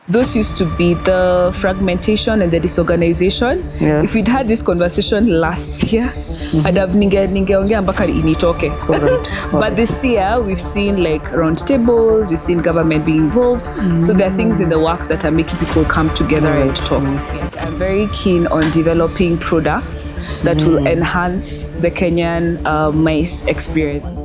those used to be the fragmentation and the disorganization. Yeah. If we'd had this conversation last year, I'd have ningeongea mpaka initoke. But this year, we've seen like roundtables, we've seen government being involved. So there are things in the works that are making people come together and talk. Yes, I'm very keen on developing products that will enhance the Kenyan MICE experience.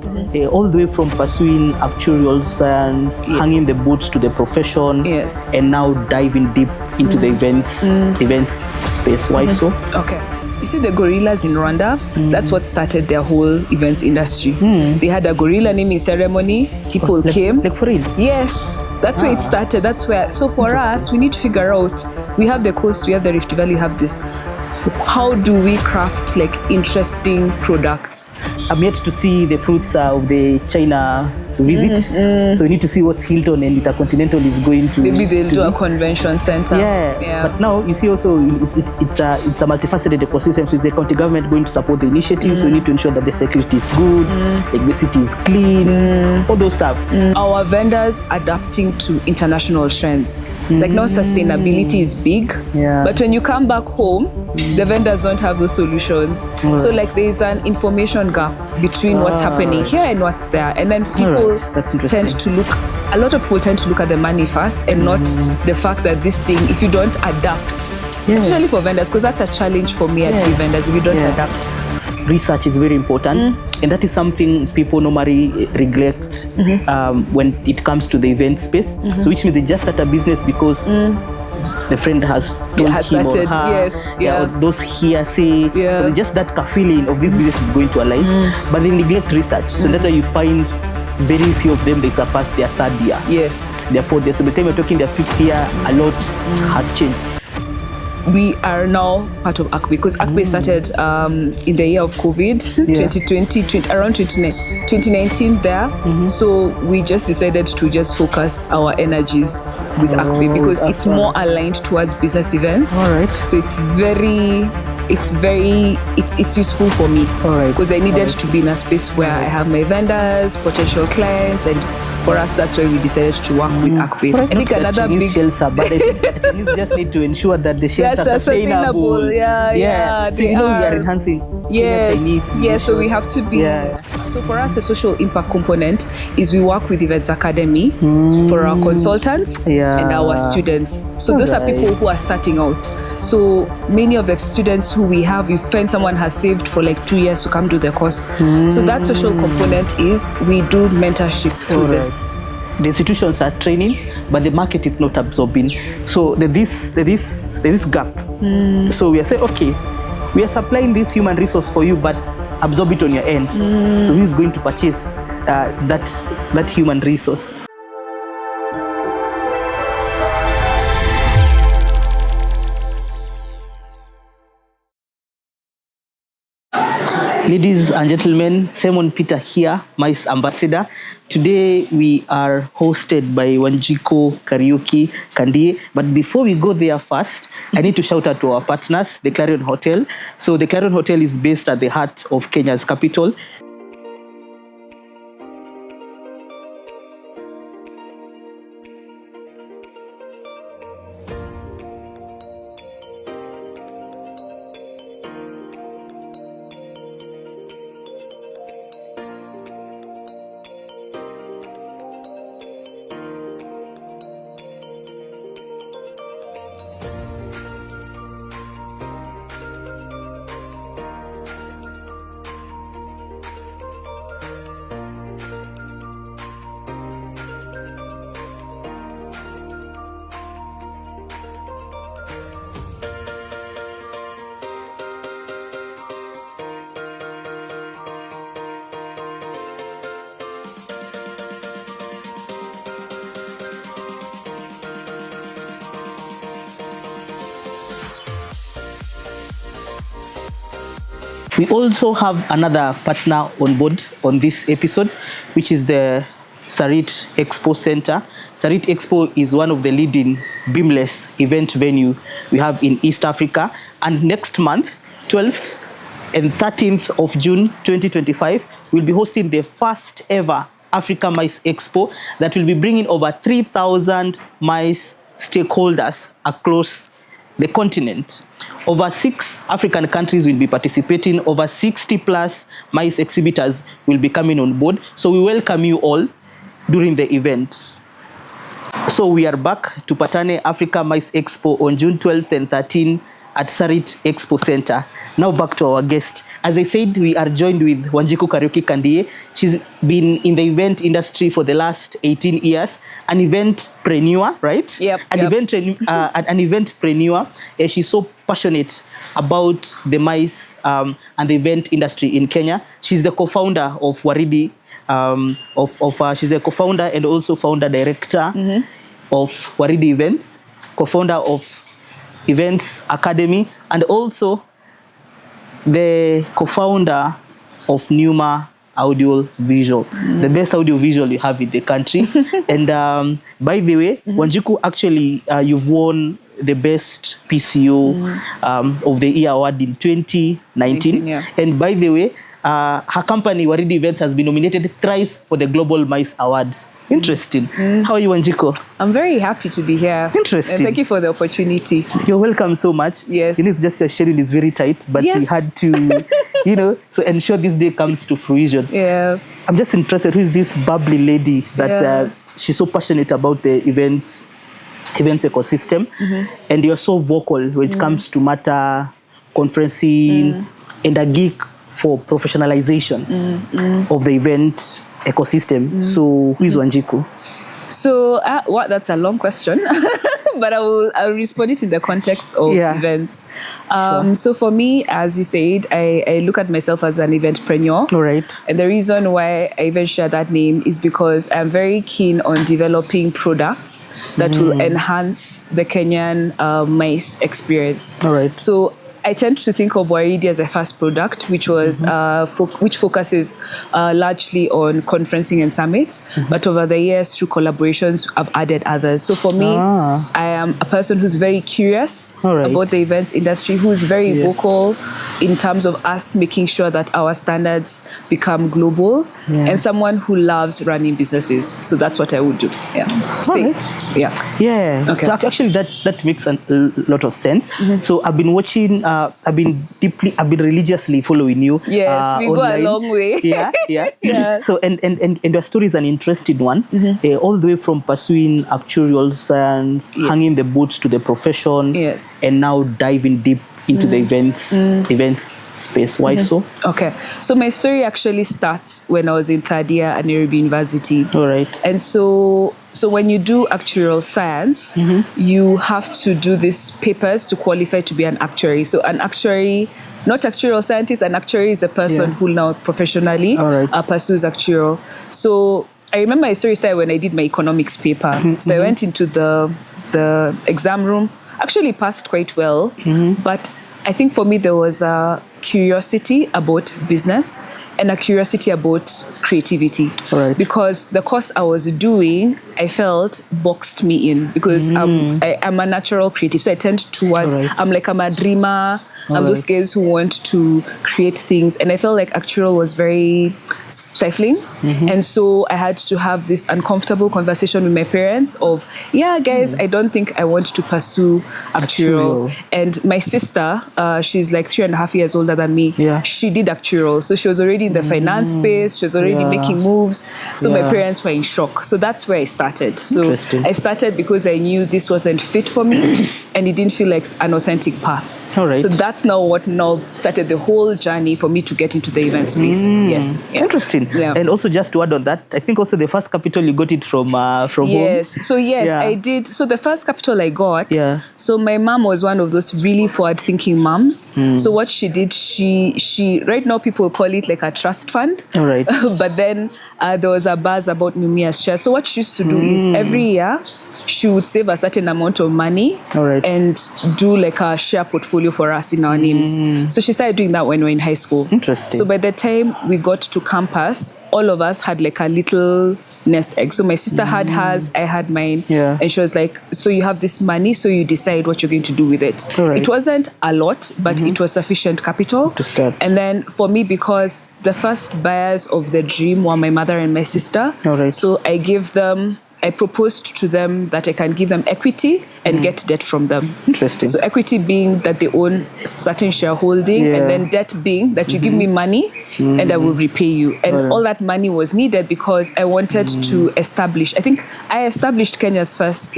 All the way from pursuing actuarial science, hanging the boots to the profession, and now diving deep into the events space. Why so? Okay. You see the gorillas in Rwanda, that's what started their whole events industry. They had a gorilla naming ceremony, people came. Like for real? Yes, that's where it started. That's where, so for us, we need to figure out, we have the coast, we have the Rift Valley, we have this. How do we craft like interesting products? I'm yet to see the fruits of the China visit. So we need to see what Hilton and Intercontinental is going to. Maybe they'll do a convention center. Yeah. But now you see also it's a multifaceted ecosystem. So is the county government going to support the initiative? So we need to ensure that the security is good, like the city is clean, all those stuff. Our vendors adapting to international trends. Like now sustainability is big, but when you come back home, the vendors don't have those solutions. So like there is an information gap between what's happening here and what's there. And then people tend to look, a lot of people tend to look at the money first and not the fact that this thing, if you don't adapt, especially for vendors, because that's a challenge for me at the vendors, if you don't adapt. Research is very important, and that is something people normally neglect when it comes to the event space. So which means they just start a business because the friend has told him or her, or those hearsay, or just that feeling of this business is going to align, but they neglect research. So that's why you find very few of them, they surpass their third year. Their fourth year. So by the time you're talking their fifth year, a lot has changed. We are now part of ACUMEN because ACUMEN started in the year of COVID, 2020, around 2019 there. So we just decided to just focus our energies with ACUMEN because it's more aligned towards business events. So it's useful for me because I needed to be in a space where I have my vendors, potential clients, and for us, that's why we decided to work with ACUMEN. I think another big shells are, but Chinese just need to ensure that the shells are sustainable. So we are enhancing Chinese. So we have to be. So for us, the social impact component is we work with Events Academy for our consultants and our students. So those are people who are starting out. So many of the students who we have, you find someone has saved for like 2 years to come do the course. So that social component is we do mentorship through this. The institutions are training, but the market is not absorbing. So there's this gap. So we are saying, okay, we are supplying this human resource for you, but absorb it on your end. So who is going to purchase that human resource? Ladies and gentlemen, Simon Peter here, MICE Ambassador. Today we are hosted by Wanjiko, Karaoke, Kandie. But before we go there first, I need to shout out to our partners, the Clarion Hotel. So the Clarion Hotel is based at the heart of Kenya's capital. We also have another partner on board on this episode, which is the Sarit Expo Center. Sarit Expo is one of the leading beamless event venue we have in East Africa. And next month, 12th and 13th of June 2025, we'll be hosting the first ever Africa MICE Expo that will be bringing over 3,000 MICE stakeholders across the continent. Over 6 African countries will be participating. Over 60 plus MICE exhibitors will be coming on board. So we welcome you all during the event. So we are back to Patane Africa MICE Expo on June 12th and 13th at Sarit Expo Center. Now back to our guest. As I said, we are joined with Wanjiku.K Kandie. She's been in the event industry for the last 18 years. An eventpreneur, right? Yep. An eventpreneur. She's so passionate about the MICE and the event industry in Kenya. She's the co-founder of Waridi. She's a co-founder and also founder director of Waridi Events, co-founder of Events Academy, and also the co-founder of Nuna audiovisual, the best audiovisual you have in the country. And by the way, Wanjiku, actually, you've won the best PCO of the year award in 2019. And by the way, her company, Waridi Events, has been nominated thrice for the Global MICE Awards. Interesting. How are you, Wanjiko? I'm very happy to be here. Interesting. And thank you for the opportunity. You're welcome so much. Yes. It's just your schedule is very tight, but we had to, so ensure this day comes to fruition. Yeah. I'm just interested, who is this bubbly lady that she's so passionate about the events ecosystem, and you're so vocal when it comes to matter, conferencing, and a geek for professionalization of the event ecosystem. So who is Wanjiku? So that's a long question, but I'll respond it in the context of events. So for me, as you said, I look at myself as an eventpreneur. All right. And the reason why I even share that name is because I'm very keen on developing products that will enhance the Kenyan MICE experience. All right. So I tend to think of Waridi as a first product, which was which focuses largely on conferencing and summits. But over the years, through collaborations, I've added others. So for me, I am a person who's very curious about the events industry, who's very vocal in terms of us making sure that our standards become global, and someone who loves running businesses. So that's what I would do. Yeah. Okay. So actually, that makes a lot of sense. So I've been watching. I've been religiously following you. Yes, we online. go a long way. Yeah. So and your story is an interesting one. All the way from pursuing actuarial science, hanging the boots to the profession, and now diving deep into the events space. Why so? Okay. So my story actually starts when I was in third year at Nairobi University. All right. And so when you do actuarial science, you have to do these papers to qualify to be an actuary. So an actuary, not actuarial scientist, an actuary is a person who now professionally pursues actuarial. So I remember my story started when I did my economics paper. So I went into the exam room, actually passed quite well, but I think for me there was a curiosity about business and a curiosity about creativity. Because the course I was doing, I felt boxed me in because I'm a natural creative. So I tend towards, I'm a dreamer. I'm those guys who want to create things. And I felt like actuarial was very stifling. And so I had to have this uncomfortable conversation with my parents of, guys, I don't think I want to pursue actuarial. And my sister, she's like 3.5 years older than me. She did actuarial. So she was already in the finance space. She was already making moves. So my parents were in shock. So that's where I started. So I started because I knew this wasn't fit for me and it didn't feel like an authentic path. So that's now what started the whole journey for me to get into the event space. Interesting. And also just to add on that, I think also the first capital you got it from home. I did. So the first capital I got, so my mom was one of those really forward-thinking moms. So what she did, she right now people call it like a trust fund. But then there was a buzz about Mumia's share. So what she used to do is every year she would save a certain amount of money and do like a share portfolio for us in our names. So she started doing that when we were in high school. Interesting. So by the time we got to campus, all of us had like a little nest egg. So my sister had hers, I had mine. And she was like, so you have this money, so you decide what you're going to do with it. It wasn't a lot, but it was sufficient capital to start. And then for me, because the first buyers of the dream were my mother and my sister, so I I proposed to them that I can give them equity and get debt from them. Interesting. So equity being that they own certain shareholding, and then debt being that you give me money and I will repay you. And all that money was needed because I wanted to establish, I think I established Kenya's first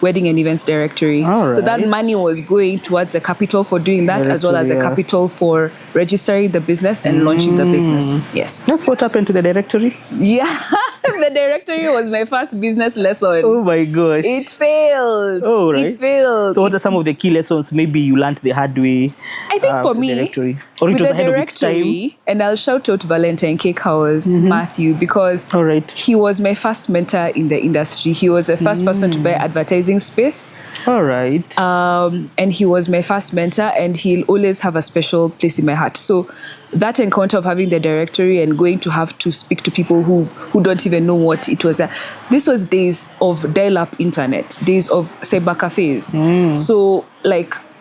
wedding and events directory. So that money was going towards a capital for doing that, as well as a capital for registering the business and launching the business. Yes. That's what happened to the directory? Yeah. The directory was my first business lesson. Oh my gosh. It failed. Oh, right. It failed. So what are some of the key lessons maybe you learned the hard way? I think for me, directory? Or it was ahead of its time? And I'll shout out Valentine.K House, Matthew, because he was my first mentor in the industry. He was the first person to buy advertising space. All right. And he was my first mentor, and he'll always have a special place in my heart. So that encounter of having the directory and going to have to speak to people who don't even know what it was. This was days of dial-up internet, days of cyber cafes. So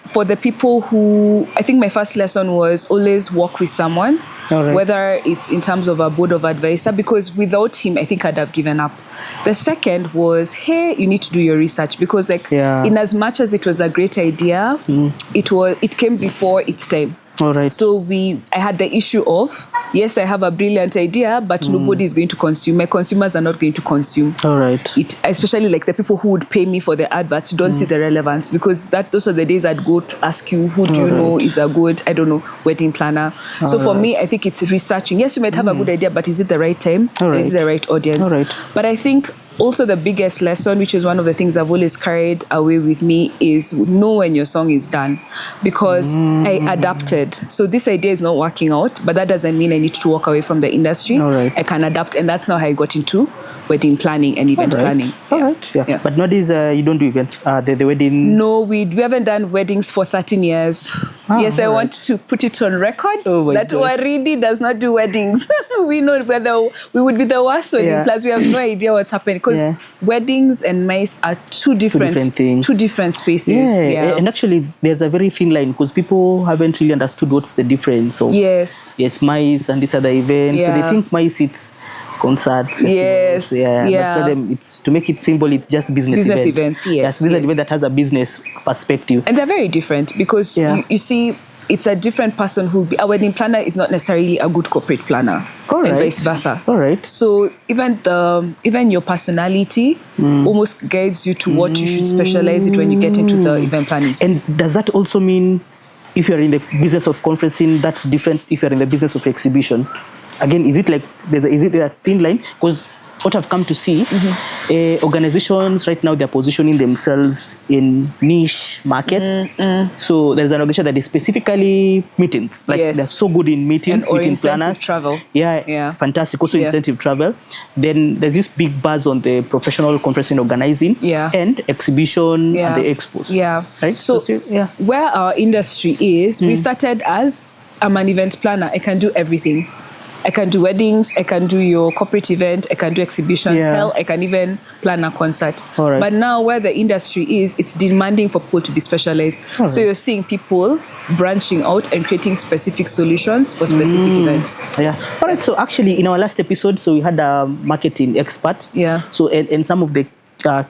for the people who, I think my first lesson was always work with someone, whether it's in terms of a board of advisor, because without him, I think I'd have given up. The second was, hey, you need to do your research, because in as much as it was a great idea, it came before its time. All right. So I had the issue of, yes, I have a brilliant idea, but nobody is going to consume. My consumers are not going to consume. All right. It, especially the people who would pay me for the adverts don't see the relevance, because those are the days I'd go to ask you, who do you know is a good, wedding planner. So for me, I think it's researching. Yes, you might have a good idea, but is it the right time? Is it the right audience? All right. But I think also the biggest lesson, which is one of the things I've always carried away with me, is know when your song is done, because I adapted. So this idea is not working out, but that doesn't mean I need to walk away from the industry. I can adapt, and that's now how I got into wedding planning and event planning. All right. Yeah. But nowadays you don't do events. The wedding. No, we haven't done weddings for 13 years. Yes, I want to put it on record that Waridi does not do weddings. We know whether we would be the worst wedding. Plus, we have no idea what's happening, because weddings and MICE are two different things, two different spaces. And actually, there's a very thin line, because people haven't really understood what's the difference of MICE and this other event. So they think MICE it's concerts, festivals, but for them, it's, to make it simple, it's just business events. This is an event that has a business perspective, and they're very different, because you see, it's a different person who a wedding planner is not necessarily a good corporate planner, and vice versa. So even your personality almost guides you to what you should specialize it when you get into the event planning space. And does that also mean if you're in the business of conferencing, that's different if you're in the business of exhibition? Again, is it a thin line? Because what I've come to see, organizations right now, they're positioning themselves in niche markets. So there's an organization that is specifically meetings. They're so good in meetings, or meeting incentive planners. Travel. Fantastic. Also incentive travel. Then there's this big buzz on the professional conferencing organizing and exhibition and the expos. Right? So where our industry is, we started as, I'm an event planner. I can do everything. I can do weddings, I can do your corporate event, I can do exhibitions, hell, I can even plan a concert. But now where the industry is, it's demanding for people to be specialized. So you're seeing people branching out and creating specific solutions for specific events. All right, so actually in our last episode, so we had a marketing expert. So and some of the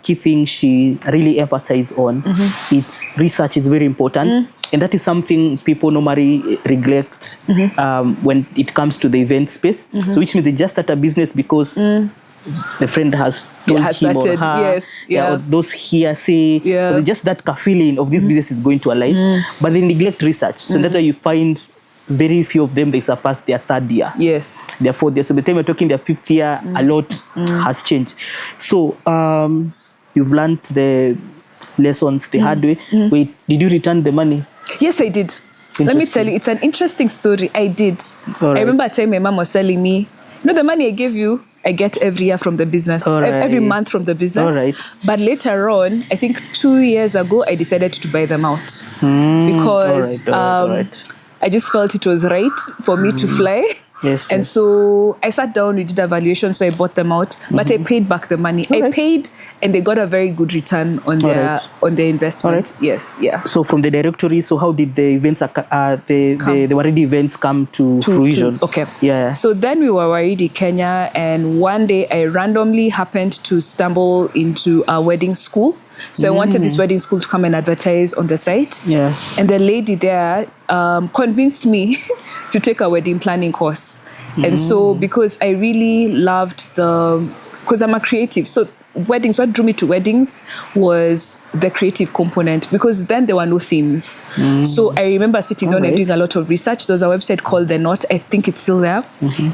key things she really emphasized on, it's research is very important. And that is something people normally neglect when it comes to the event space. So which means they just start a business because the friend has told him or her, or those hearsay, or just that feeling of this business is going to align, but they neglect research. So that's why you find very few of them, they surpass their third year. Their fourth year. So by the time you're talking their fifth year, a lot has changed. So you've learned the lessons the hard way. Wait, did you return the money? Yes, I did. Let me tell you, it's an interesting story. I did. I remember a time my mom was telling me, the money I gave you, I get every year from the business, every month from the business. But later on, I think 2 years ago, I decided to buy them out because I just felt it was right for me to fly Yes. And so I sat down, we did a valuation, so I bought them out, but I paid back the money. I paid, and they got a very good return on their investment. Yes, yeah. So from the directory, so how did the events, the Waridi events come to fruition? Okay. Yeah. So then we were Waridi, Kenya, and one day I randomly happened to stumble into a wedding school. So I wanted this wedding school to come and advertise on the site. Yeah. And the lady there convinced me to take a wedding planning course. And so because I really loved because I'm a creative. So weddings, what drew me to weddings was the creative component, because then there were no themes. So I remember sitting down and doing a lot of research. There was a website called The Knot. I think it's still there.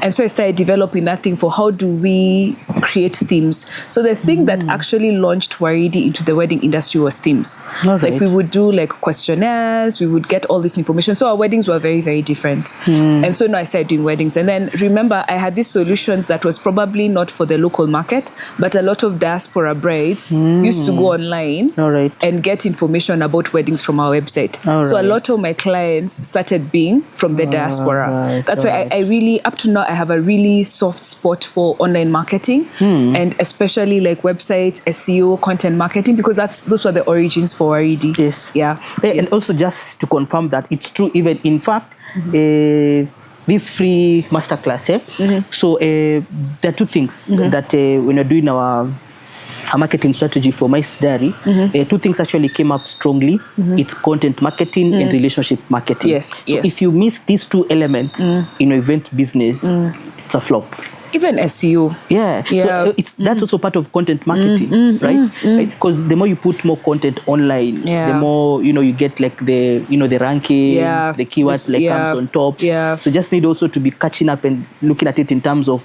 And so I started developing that thing for how do we create themes. So the thing that actually launched Waridi into the wedding industry was themes. Like we would do like questionnaires, we would get all this information. So our weddings were very, very different. And so now I started doing weddings. And then remember, I had this solution that was probably not for the local market, but a lot of diaspora brides used to go online and get information about weddings from our website. So a lot of my clients started being from the diaspora. That's why I really, up to now, I have a really soft spot for online marketing and especially like websites, SEO, content marketing, because those were the origins for Waridi. Yes. Yeah. And also just to confirm that it's true, even in fact, this free masterclass. So there are two things that when you're doing our marketing strategy for MICE Diary, two things actually came up strongly. It's content marketing and relationship marketing. Yes, so if you miss these two elements in your event business, it's a flop. Even SEO. Yeah. So that's also part of content marketing, right? Because the more you put more content online, the more you get like the the rankings, the keywords comes on top. So just need also to be catching up and looking at it in terms of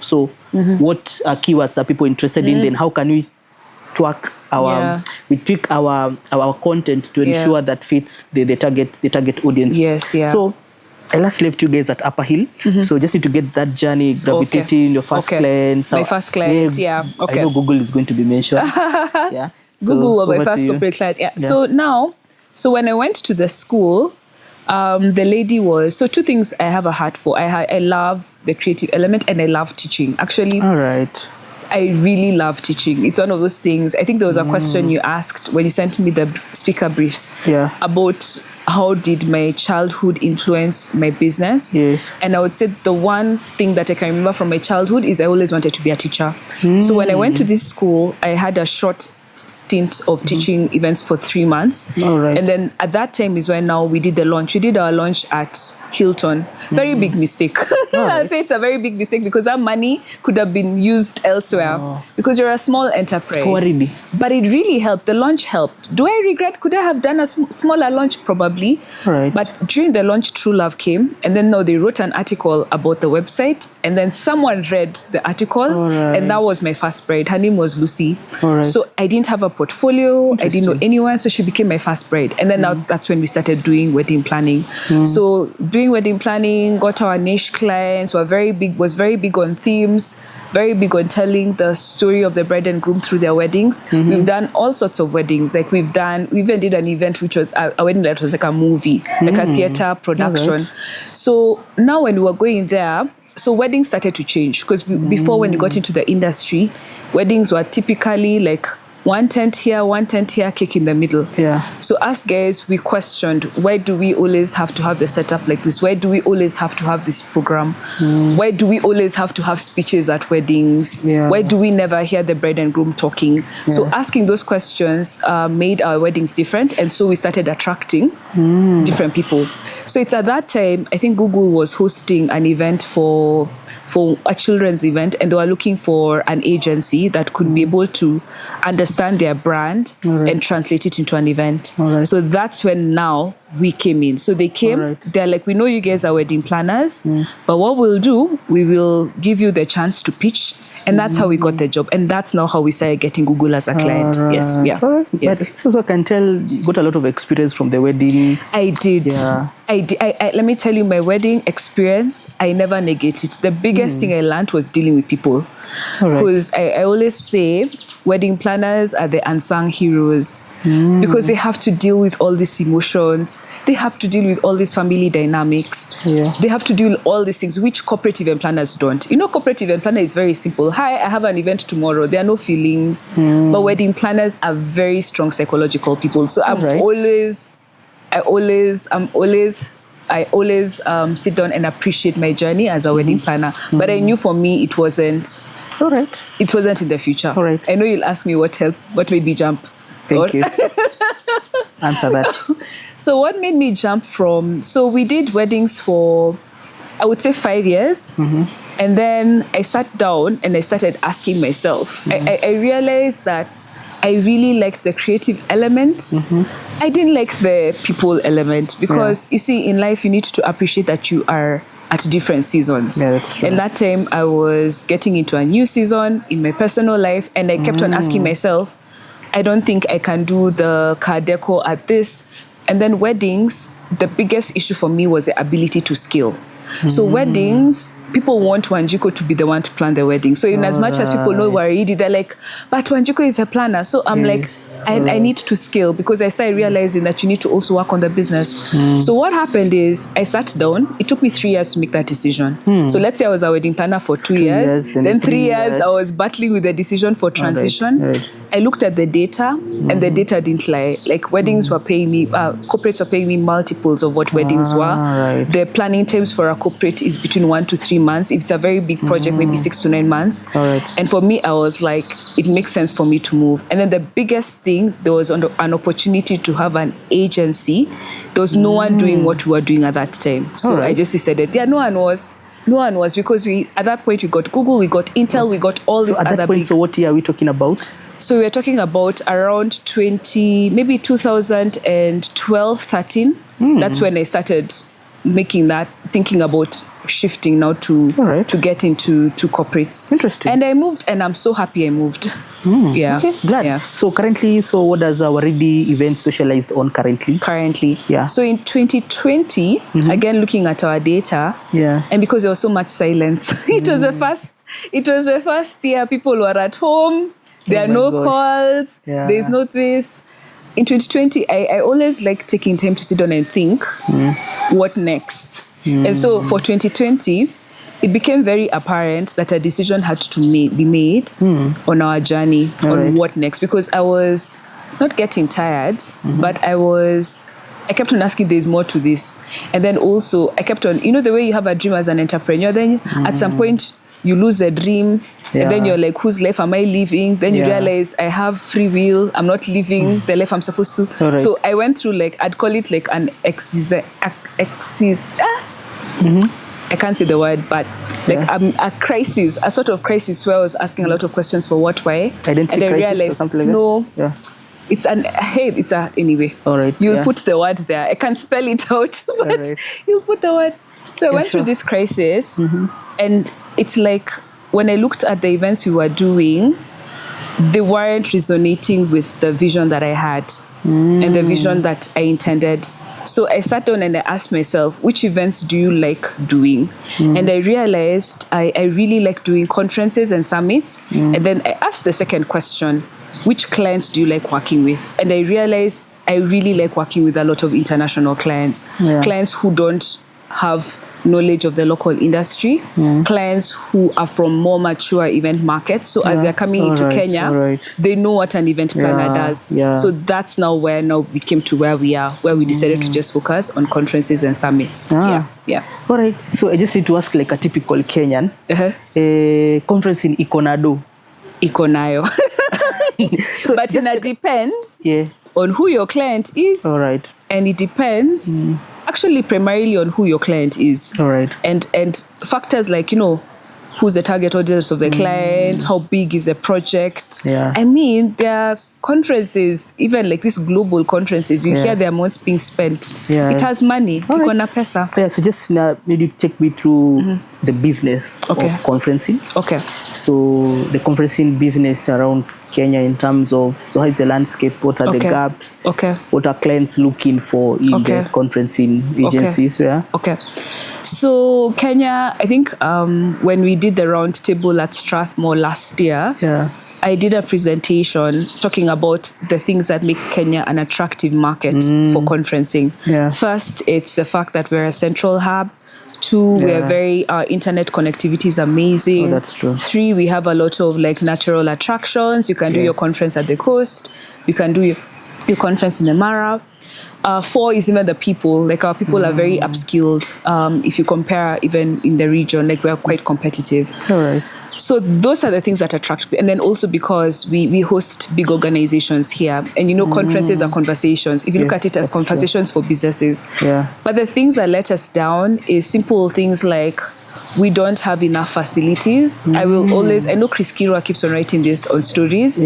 what keywords are people interested in, then how can we tweak our content to ensure that fits the target audience. So I last left you guys at Upper Hill. So just need to get that journey gravitating, your first clients. My first client, I know Google is going to be mentioned. Google was my first corporate client. So when I went to the school, the lady was, so two things I have a heart for. I love the creative element and I love teaching. Actually, I really love teaching. It's one of those things. I think there was a question you asked when you sent me the speaker briefs about how did my childhood influence my business. And I would say the one thing that I can remember from my childhood is I always wanted to be a teacher. So when I went to this school, I had a short stint of teaching events for 3 months. And then at that time is when now we did the launch. We did our launch at Hilton. Very big mistake. I'll say it's a very big mistake because that money could have been used elsewhere because you're a small enterprise. But it really helped. The launch helped. Do I regret? Could I have done a smaller launch? Probably. But during the launch, True Love came. And then now they wrote an article about the website. And then someone read the article. And that was my first bride. Her name was Lucy. So I didn't have a portfolio. I didn't know anyone. So she became my first bride. And then now that's when we started doing wedding planning. So doing wedding planning, got our niche clients, was very big on themes, very big on telling the story of the bride and groom through their weddings. We've done all sorts of weddings. Like we even did an event which was a wedding that was like a movie, like a theater production. So now when we were going there, so weddings started to change because before when we got into the industry, weddings were typically like one tent here, cake in the middle. So us guys, we questioned, why do we always have to have the setup like this? Why do we always have to have this program? Why do we always have to have speeches at weddings? Why do we never hear the bride and groom talking? So asking those questions made our weddings different. And so we started attracting different people. So it's at that time, I think Google was hosting an event for a children's event, and they were looking for an agency that could be able to understand their brand and translate it into an event. So that's when now we came in. So they came, they're like, we know you guys are wedding planners, but what we'll do, we will give you the chance to pitch. And that's how we got the job. And that's now how we started getting Google as a client. Yes. But so I can tell you got a lot of experience from the wedding. I did. Let me tell you, my wedding experience, I never negate it. The biggest thing I learned was dealing with people. Because I always say wedding planners are the unsung heroes because they have to deal with all these emotions. They have to deal with all these family dynamics. They have to deal with all these things, which corporate event planners don't. Corporate event planner is very simple. Hi, I have an event tomorrow. There are no feelings. But wedding planners are very strong psychological people. So I always sit down and appreciate my journey as a wedding planner. But I knew for me it wasn't. All right. It wasn't in the future. All right. I know you'll ask me what made me jump. Thank you. Answer that. So what made me jump from? So we did weddings for, I would say, 5 years. And then I sat down and I started asking myself. I realized that I really liked the creative element. I didn't like the people element because you see, in life, you need to appreciate that you are at different seasons. Yeah, that's true. And that time I was getting into a new season in my personal life, and I kept on asking myself, I don't think I can do the car deco at this. And then weddings, the biggest issue for me was the ability to scale. So weddings, people want Wanjiko to be the one to plan the wedding. So in as much as people know Waridi, they're like, but Wanjiko is a planner. So I'm like, I need to scale because I started realizing that you need to also work on the business. So what happened is I sat down. It took me 3 years to make that decision. So let's say I was a wedding planner for 2 years. Then 3 years, I was battling with the decision for transition. Right. I looked at the data and the data didn't lie. Like weddings were paying me, corporates were paying me multiples of what weddings were. Right. The planning times for a corporate is between 1 to 3 months. If it's a very big project, maybe 6 to 9 months. All right. And for me, I was like, it makes sense for me to move. And then the biggest thing, there was an opportunity to have an agency. There was no one doing what we were doing at that time. So I just decided, no one was because at that point we got Google, we got Intel, we got all this other big. So what year are we talking about? So we're talking about around 2012, 13. That's when I started thinking about shifting now to get into corporates. Interesting. And I moved, and I'm so happy I moved. Yeah. Okay, glad. Yeah. So currently, what does our Waridi event specialized on currently? Yeah. So in 2020, again looking at our data, and because there was so much silence, it was the first year people were at home. There are no calls. There's no this. In 2020, I always like taking time to sit down and think, what next? And so for 2020, it became very apparent that a decision had to be made on our journey, on what next. Because I was not getting tired, but I kept on asking, there's more to this. And then also, I kept on, the way you have a dream as an entrepreneur, then at some point, you lose a dream, and then you're like, whose life am I living? Then you realize I have free will. I'm not living the life I'm supposed to. So I went through I'd call it like an I can't say the word, but a crisis, a sort of crisis where I was asking a lot of questions for what, why. Identity and I crisis realized, or something like that? Anyway. All right. You'll put the word there. I can't spell it out, but you'll put the word. So I went through this crisis, and it's like when I looked at the events we were doing, they weren't resonating with the vision that I had and the vision that I intended. So I sat down and I asked myself, which events do you like doing? And I realized I really like doing conferences and summits. And then I asked the second question, which clients do you like working with? And I realized I really like working with a lot of international clients, clients who don't have knowledge of the local industry, clients who are from more mature event markets. So as they're coming into Kenya, they know what an event planner does. So that's now we came to where we are, where we decided to just focus on conferences and summits. All right. So I just need to ask like a typical Kenyan conference in Ikonado. Ikonayo. So but it depends on who your client is. All right. And it depends actually primarily on who your client is. All right. And factors like, who's the target audience of the client, how big is the project. Yeah. I mean, there are conferences, even like these global conferences, you hear the amounts being spent. It has money. Iko na pesa. So just maybe take me through the business of conferencing. So the conferencing business around Kenya in terms of, so how is the landscape, what are the gaps, what are clients looking for in the conferencing agencies? So Kenya, I think when we did the round table at Strathmore last year, I did a presentation talking about the things that make Kenya an attractive market for conferencing. First, it's the fact that we're a central hub. 2, we are very, our internet connectivity is amazing. That's true. 3, we have a lot of like natural attractions. You can do your conference at the coast. You can do your conference in the Mara. 4 is even the people. Like our people are very upskilled. If you compare even in the region, like we're quite competitive. All right. So those are the things that attract people. And then also because we host big organizations here. And conferences are conversations. If you look at it as conversations for businesses. But the things that let us down is simple things like we don't have enough facilities. I know Chris Kirwa keeps on writing this on stories.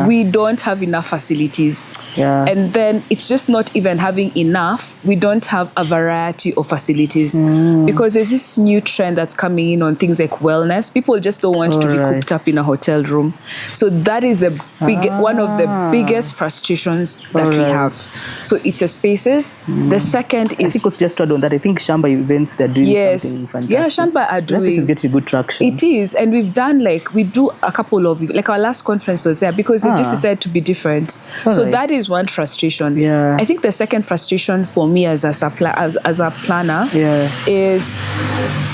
We don't have enough facilities. And then it's just not even having enough. We don't have a variety of facilities because there's this new trend that's coming in on things like wellness. People just don't want to be cooped up in a hotel room. So that is one of the biggest frustrations that we have. So it's a spaces. The second is... I think it's just to add on that. I think Shamba events, they're doing something fantastic. Yeah, Shamba are doing. This is getting good traction. It is, and we've done we do a couple of, like our last conference was there because they just decided to be different. So that is one frustration. I think the second frustration for me as a planner is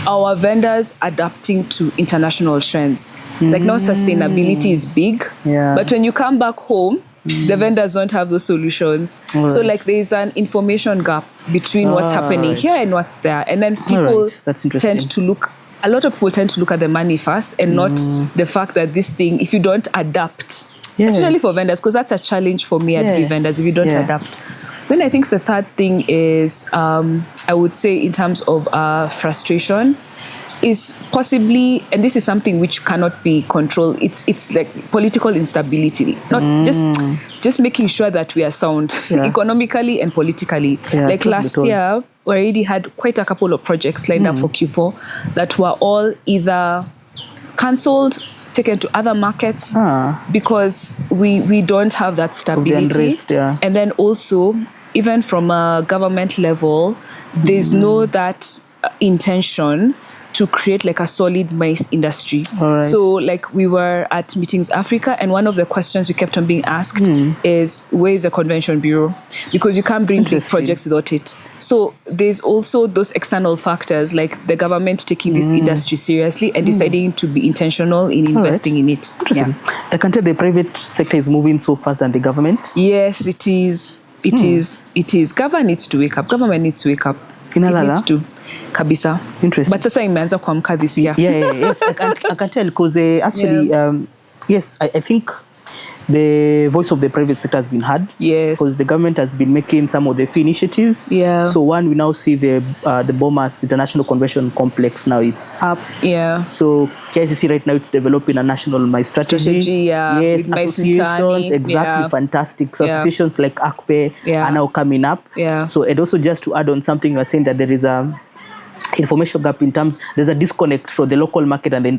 our vendors adapting to international trends. Like now sustainability is big, but when you come back home, the vendors don't have those solutions. So like there's an information gap between what's happening here and what's there. And then people tend to look, a lot of people tend to look at the money first and not the fact that this thing, if you don't adapt, especially for vendors, because that's a challenge for me at Give Vendors, if you don't adapt. Then I think the third thing is, I would say in terms of frustration, is possibly, and this is something which cannot be controlled, it's like political instability, not just making sure that we are sound economically and politically. Like last year, we already had quite a couple of projects lined up for Q4 that were all either cancelled, taken to other markets because we don't have that stability. And then also, even from a government level, there's no that intention to create like a solid MICE industry. So like we were at Meetings Africa, and one of the questions we kept on being asked is, where is the convention bureau? Because you can't bring big projects without it. So there's also those external factors, like the government taking this industry seriously and deciding to be intentional in investing in it. I can tell the private sector is moving so fast than the government. Yes, it is. It is. Government needs to wake up. It needs to. Kabisa. Interesting. But sasa imeanza kuamka this year. Yes, I can tell because actually, yes, I think the voice of the private sector has been heard. Yes. Because the government has been making some of the few initiatives. So one, we now see the Bomas International Convention Complex now it's up. So KICC right now it's developing a national MICE strategy. Yes, associations, exactly, fantastic. So associations like acumen are now coming up. So and also just to add on something, you are saying that there is a information gap in terms, there's a disconnect for the local market and the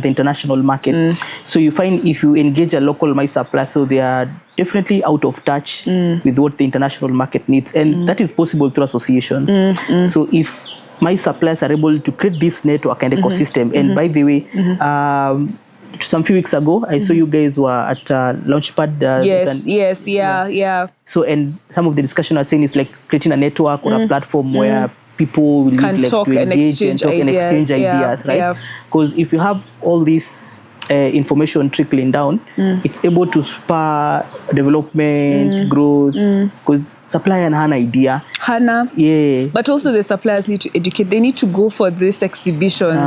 international market. So you find if you engage a local MICE supplier, so they are definitely out of touch with what the international market needs, and that is possible through associations. So if MICE suppliers are able to create this network and ecosystem, and by the way, some few weeks ago, I saw you guys were at Launchpad. Yes. So, and some of the discussion I was saying is like creating a network or a platform where people will can need talk to engage and exchange ideas, right? Because if you have all this information trickling down, it's able to spur development, growth, because supplier and an idea. But also the suppliers need to educate. They need to go for these exhibitions.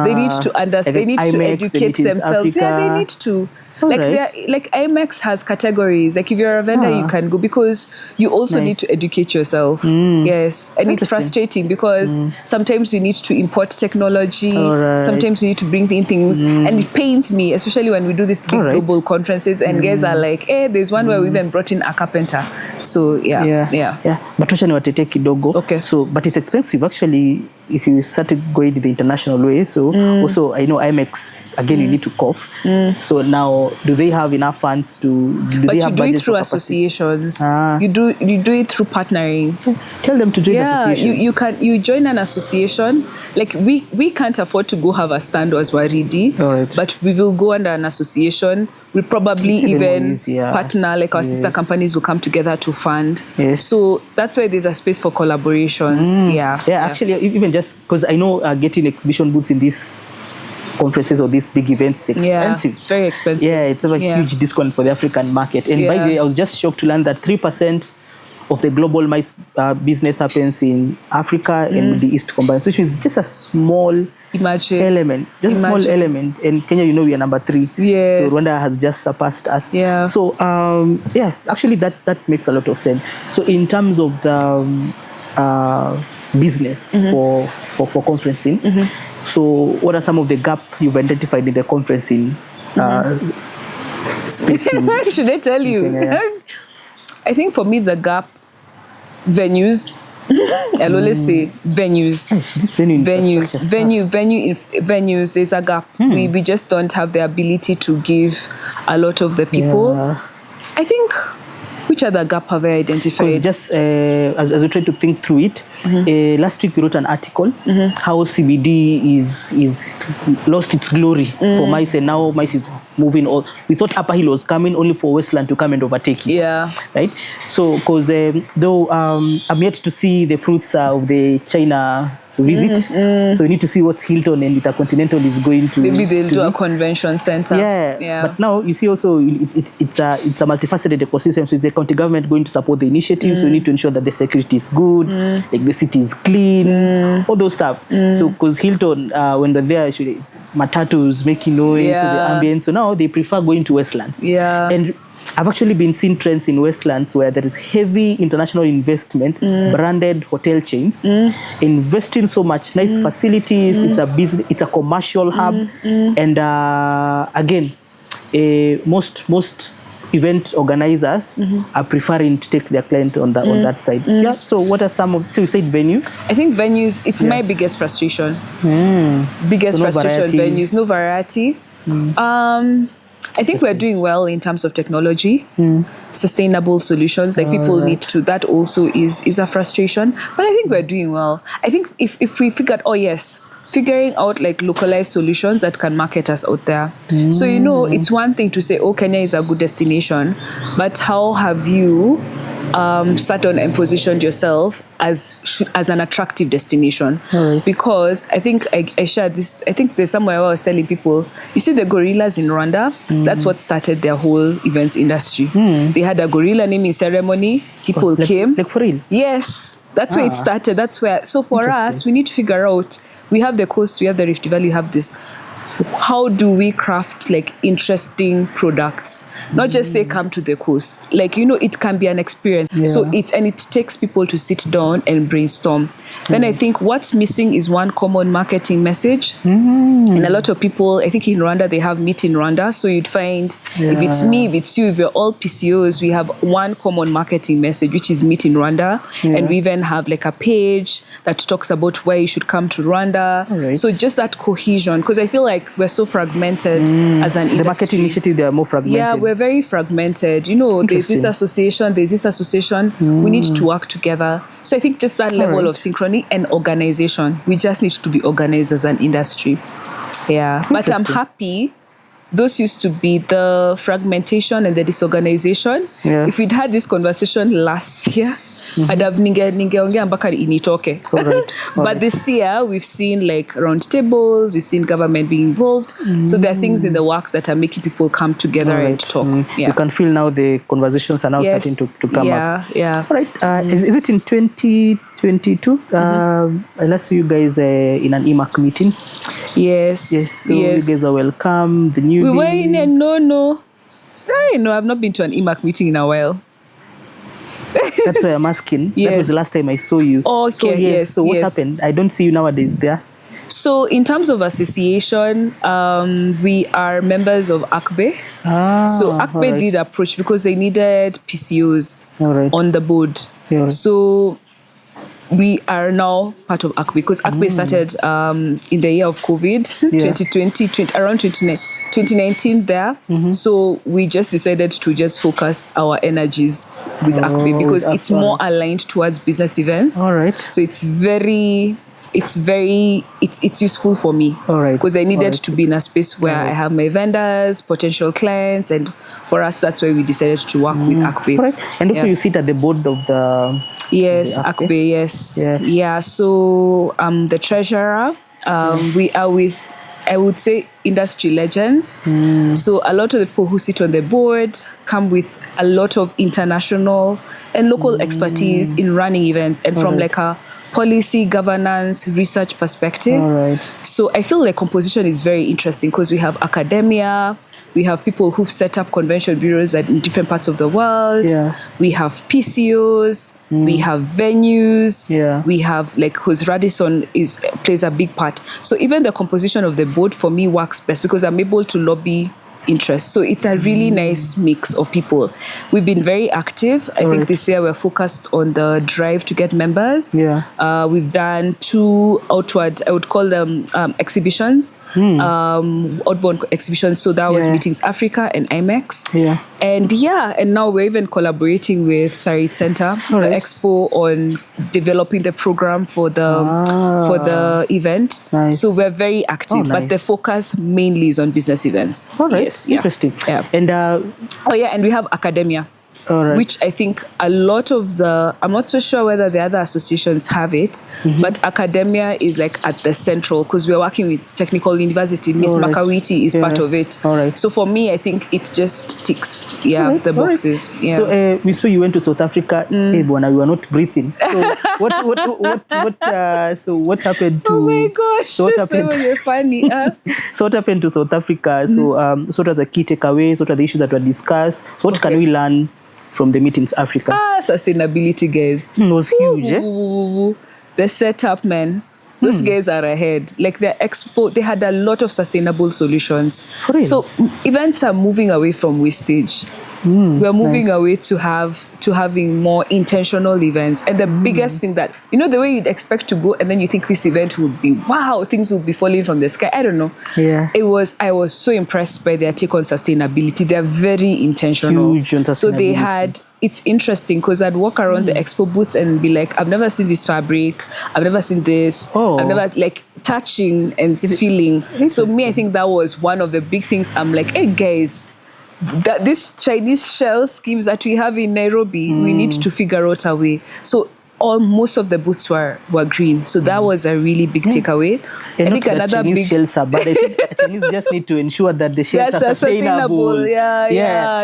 They need to understand. They need to educate themselves. They need to. Like IMEX has categories. Like if you're a vendor, you can go, because you also need to educate yourself. Yes, and it's frustrating because sometimes you need to import technology. Sometimes you need to bring in things, and it pains me, especially when we do these big global conferences, and guys are like, "Hey, there's one where we even brought in a carpenter." So yeah. But wacha niwatetee kidogo. Okay. So, but it's expensive actually if you started going the international way. So also I know IMEX again, you need to cough. So now, do they have enough funds to? But you do it through associations. You do it through partnering. Tell them to join associations. You join an association. Like we can't afford to go have a stand as Waridi, but we will go under an association. We'll probably even partner, like our sister companies will come together to fund. So that's why there's a space for collaborations. Actually, even just because I know getting exhibition booths in these conferences or these big events, it's expensive. It's very expensive. It's a huge discount for the African market. And by the way, I was just shocked to learn that 3% of the global MICE business happens in Africa and Middle East combined, which is just a small element. Just a small element. And Kenya, you know, we are number 3. So Rwanda has just surpassed us. So actually that makes a lot of sense. So in terms of the business for conferencing, so what are some of the gaps you've identified in the conferencing space? Should I tell you? Kenya, I think for me the gap, venues. I'll always say venues. Venues is a gap. We just don't have the ability to give a lot of the people. I think, which other gap have I identified? Just as we try to think through it, last week we wrote an article how CBD is lost its glory for MICE, and now MICE is moving on. We thought Upper Hill was coming only for Westland to come and overtake it. Right? So, because though I'm yet to see the fruits of the China visit, so we need to see what Hilton and Intercontinental is going to. Maybe they'll do a convention center. But now you see also it's a multifaceted ecosystem. So is the county government going to support the initiative? So we need to ensure that the security is good, like the city is clean, all those stuff. So because Hilton, when they're there, actually matatus making noise, so the ambience. So now they prefer going to Westlands. And I've actually been seeing trends in Westlands where there is heavy international investment, branded hotel chains, investing so much nice facilities. It's a business, it's a commercial hub, and again, most event organizers are preferring to take their client on that side. So what are some of? So you said venue. I think venues. It's my biggest frustration. Biggest frustration. Venues, no variety. I think we're doing well in terms of technology, sustainable solutions. Like people need to. That also is a frustration. But I think we're doing well. I think if we figured, figuring out like localized solutions that can market us out there. So you know, it's one thing to say, Kenya is a good destination, but how have you sat on and positioned yourself as an attractive destination? Because I think I shared this. I think there's somewhere where I was telling people, you see the gorillas in Rwanda, that's what started their whole events industry. They had a gorilla naming ceremony. People came. Like for real? Yes, that's where it started. That's where. So for us, we need to figure out. We have the coast, we have the Rift Valley, we have this. How do we craft like interesting products? Not just say come to the coast. Like, you know, it can be an experience. So it takes people to sit down and brainstorm. Then I think what's missing is one common marketing message. And a lot of people, I think in Rwanda, they have Meet in Rwanda. So you'd find if it's me, if it's you, if we're all PCOs, we have one common marketing message, which is Meet in Rwanda. And we even have like a page that talks about why you should come to Rwanda. So just that cohesion, because I feel like we're so fragmented as an industry. The marketing initiative, they are more fragmented. Yeah, we're very fragmented. You know, there's this association. We need to work together. So I think just that level of synchrony and organization. We just need to be organized as an industry. But I'm happy. Those used to be the fragmentation and the disorganization. If we'd had this conversation last year, I'd have ningeongea mpaka initoke. But this year we've seen like round tables, we've seen government being involved. So there are things in the works that are making people come together and talk. You can feel now the conversations are now starting to come up. All right. Is it in 2022? Let's see you guys in an EMAC meeting. Yes. So you guys are welcome. The newbies. We were in a no. I know, I've not been to an EMAC meeting in a while. That's why I'm asking. Yes. That was the last time I saw you. Okay, So yes. So what happened? I don't see you nowadays there. So in terms of association, we are members of ACBE. So ACBE did approach because they needed PCOs on the board. So we are now part of ACBE because ACBE started in the year of COVID, 2020, around 2019 there. So we just decided to just focus our energies with ACBE because it's more aligned towards business events. So it's useful for me because I needed to be in a space where I have my vendors, potential clients, and for us that's why we decided to work with ACBE. And also you sit at the board of the ACBE, yes. So I'm the treasurer. We are with, I would say, industry legends. So a lot of the people who sit on the board come with a lot of international and local expertise in running events and from like a policy, governance, research perspective. So I feel like composition is very interesting because we have academia, we have people who've set up convention bureaus in different parts of the world. We have PCOs, we have venues, we have like, because Radisson plays a big part. So even the composition of the board for me works best because I'm able to lobby interest. So it's a really nice mix of people. We've been very active. I think this year we're focused on the drive to get members. We've done 2 outward, I would call them exhibitions, outbound exhibitions. So that was Meetings Africa and IMEX. And now we're even collaborating with Sarit Center, the expo, on developing the program for the event. So we're very active, but the focus mainly is on business events. Interesting. And and we have academia, which I think a lot of I'm not so sure whether the other associations have it, but academia is like at the central because we're working with Technical University. Miss Makawiti is part of it. So for me, I think it just ticks the boxes. So we saw you went to South Africa. Hey, Bwana, you were not breathing. So what happened to? Oh my gosh! So what happened? You're funny. So what happened to South Africa? So what was the key takeaways? What are the issues that were discussed? So what can we learn from the Meetings Africa? Sustainability, guys. It was huge. The setup, man. Those guys are ahead. Like their expo, they had a lot of sustainable solutions. For real? So events are moving away from wastage. We're moving away to having more intentional events. And the biggest thing that, the way you'd expect to go and then you think this event would be, wow, things will be falling from the sky. I don't know. I was so impressed by their take on sustainability. They're very intentional. Huge on sustainability. So it's interesting because I'd walk around the expo booths and be like, I've never seen this fabric. I've never seen this. I've never, like, touching and feeling. So me, I think that was one of the big things. I'm like, hey, guys, that this Chinese shell schemes that we have in Nairobi, we need to figure out a way. So most of the booths were green. So that was a really big takeaway. And I think another Chinese big shells are bad. I think Chinese just need to ensure that the shells are sustainable. They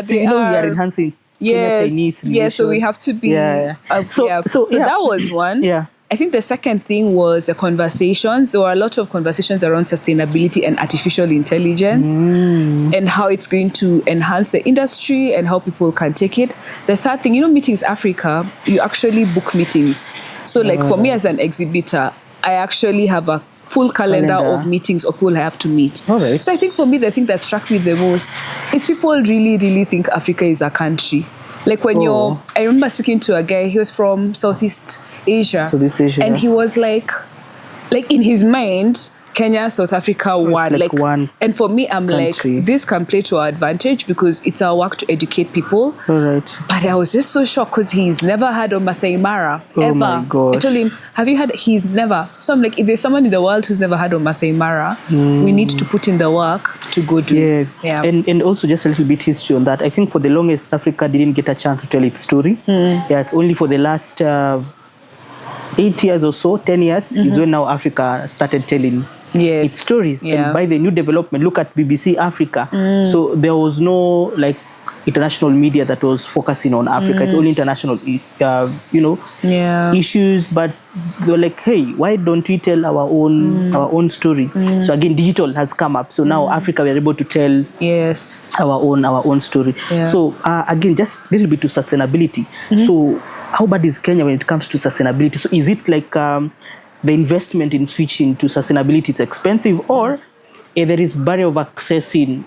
So we are enhancing Kenya-Chinese relations. So we have to be. So that was one. I think the second thing was the conversations. There were a lot of conversations around sustainability and artificial intelligence and how it's going to enhance the industry and how people can take it. The third thing, Meetings Africa, you actually book meetings. So like for me as an exhibitor, I actually have a full calendar of meetings of people I have to meet. So I think for me, the thing that struck me the most is people really, really think Africa is a country. Like when I remember speaking to a guy, he was from Southeast Asia. And he was like in his mind, Kenya, South Africa, one. And for me, I'm country. Like, this can play to our advantage because it's our work to educate people. But I was just so shocked because he's never heard of Masai Mara, ever. My gosh. I told him, have you heard? He's never. So I'm like, if there's someone in the world who's never heard of Masai Mara, we need to put in the work to go do it. And also just a little bit history on that. I think for the longest, Africa didn't get a chance to tell its story. It's only for the last 8 years or so, 10 years, is when now Africa started telling its stories. And by the new development, look at BBC Africa. So there was no international media that was focusing on Africa. It's only international, issues. But they were like, hey, why don't we tell our own story? So again, digital has come up. So now Africa, we are able to tell our own story. So again, just a little bit to sustainability. So how bad is Kenya when it comes to sustainability? So is it like the investment in switching to sustainability is expensive, or there is barrier of accessing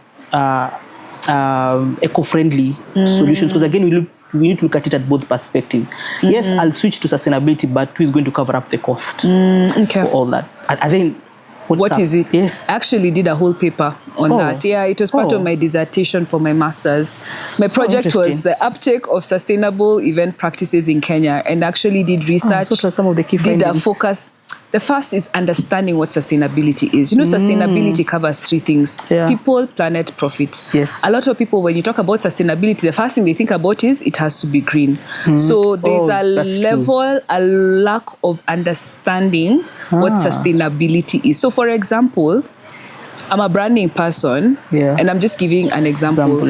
eco-friendly solutions? Because again, we need to look at it at both perspectives. Yes, I'll switch to sustainability, but who is going to cover up the cost for all that? I think what is it? Yes. I actually did a whole paper on that. Yeah, it was part of my dissertation for my master's. My project was the uptake of sustainable event practices in Kenya, and actually did research. What are some of the key findings? Did a focus. The first is understanding what sustainability is. Sustainability covers three things: people, planet, profit. Yes. A lot of people, when you talk about sustainability, the first thing they think about is it has to be green. So there's a lack of understanding what sustainability is. So for example, I'm a branding person, and I'm just giving an example.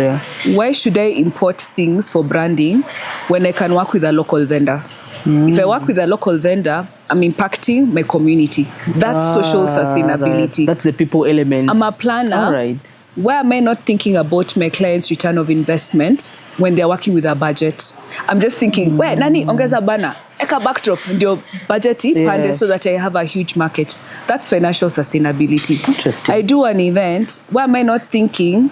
Why should I import things for branding when I can work with a local vendor? If I work with a local vendor, I'm impacting my community. That's social sustainability. Right. That's the people element. I'm a planner. All right. Why am I not thinking about my client's return of investment when they're working with a budget? I'm just thinking, nani ongeza bana, eka backdrop ndio budgeti pande so that I have a huge market. That's financial sustainability. Interesting. I do an event. Why am I not thinking,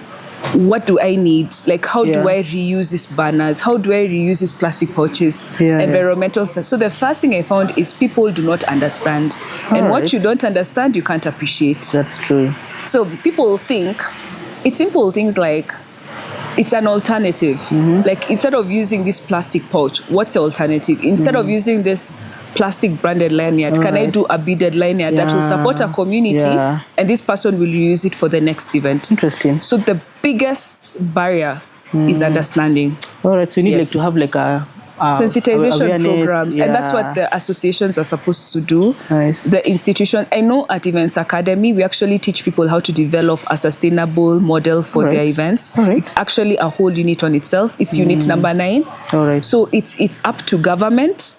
what do I need? Like, how do I reuse these banners? How do I reuse these plastic pouches? Environmental. So the first thing I found is people do not understand. And what you don't understand, you can't appreciate. That's true. So people think it's simple things like it's an alternative. Like, instead of using this plastic pouch, what's the alternative? Instead of using this plastic branded lanyard, can I do a beaded lanyard that will support a community, and this person will use it for the next event? Interesting. So the biggest barrier is understanding. All right, so you need to have like a sensitization programs, and that's what the associations are supposed to do. Nice. The institution, I know at Events Academy, we actually teach people how to develop a sustainable model for their events. It's actually a whole unit on itself. It's unit number 9. All right. So it's up to government,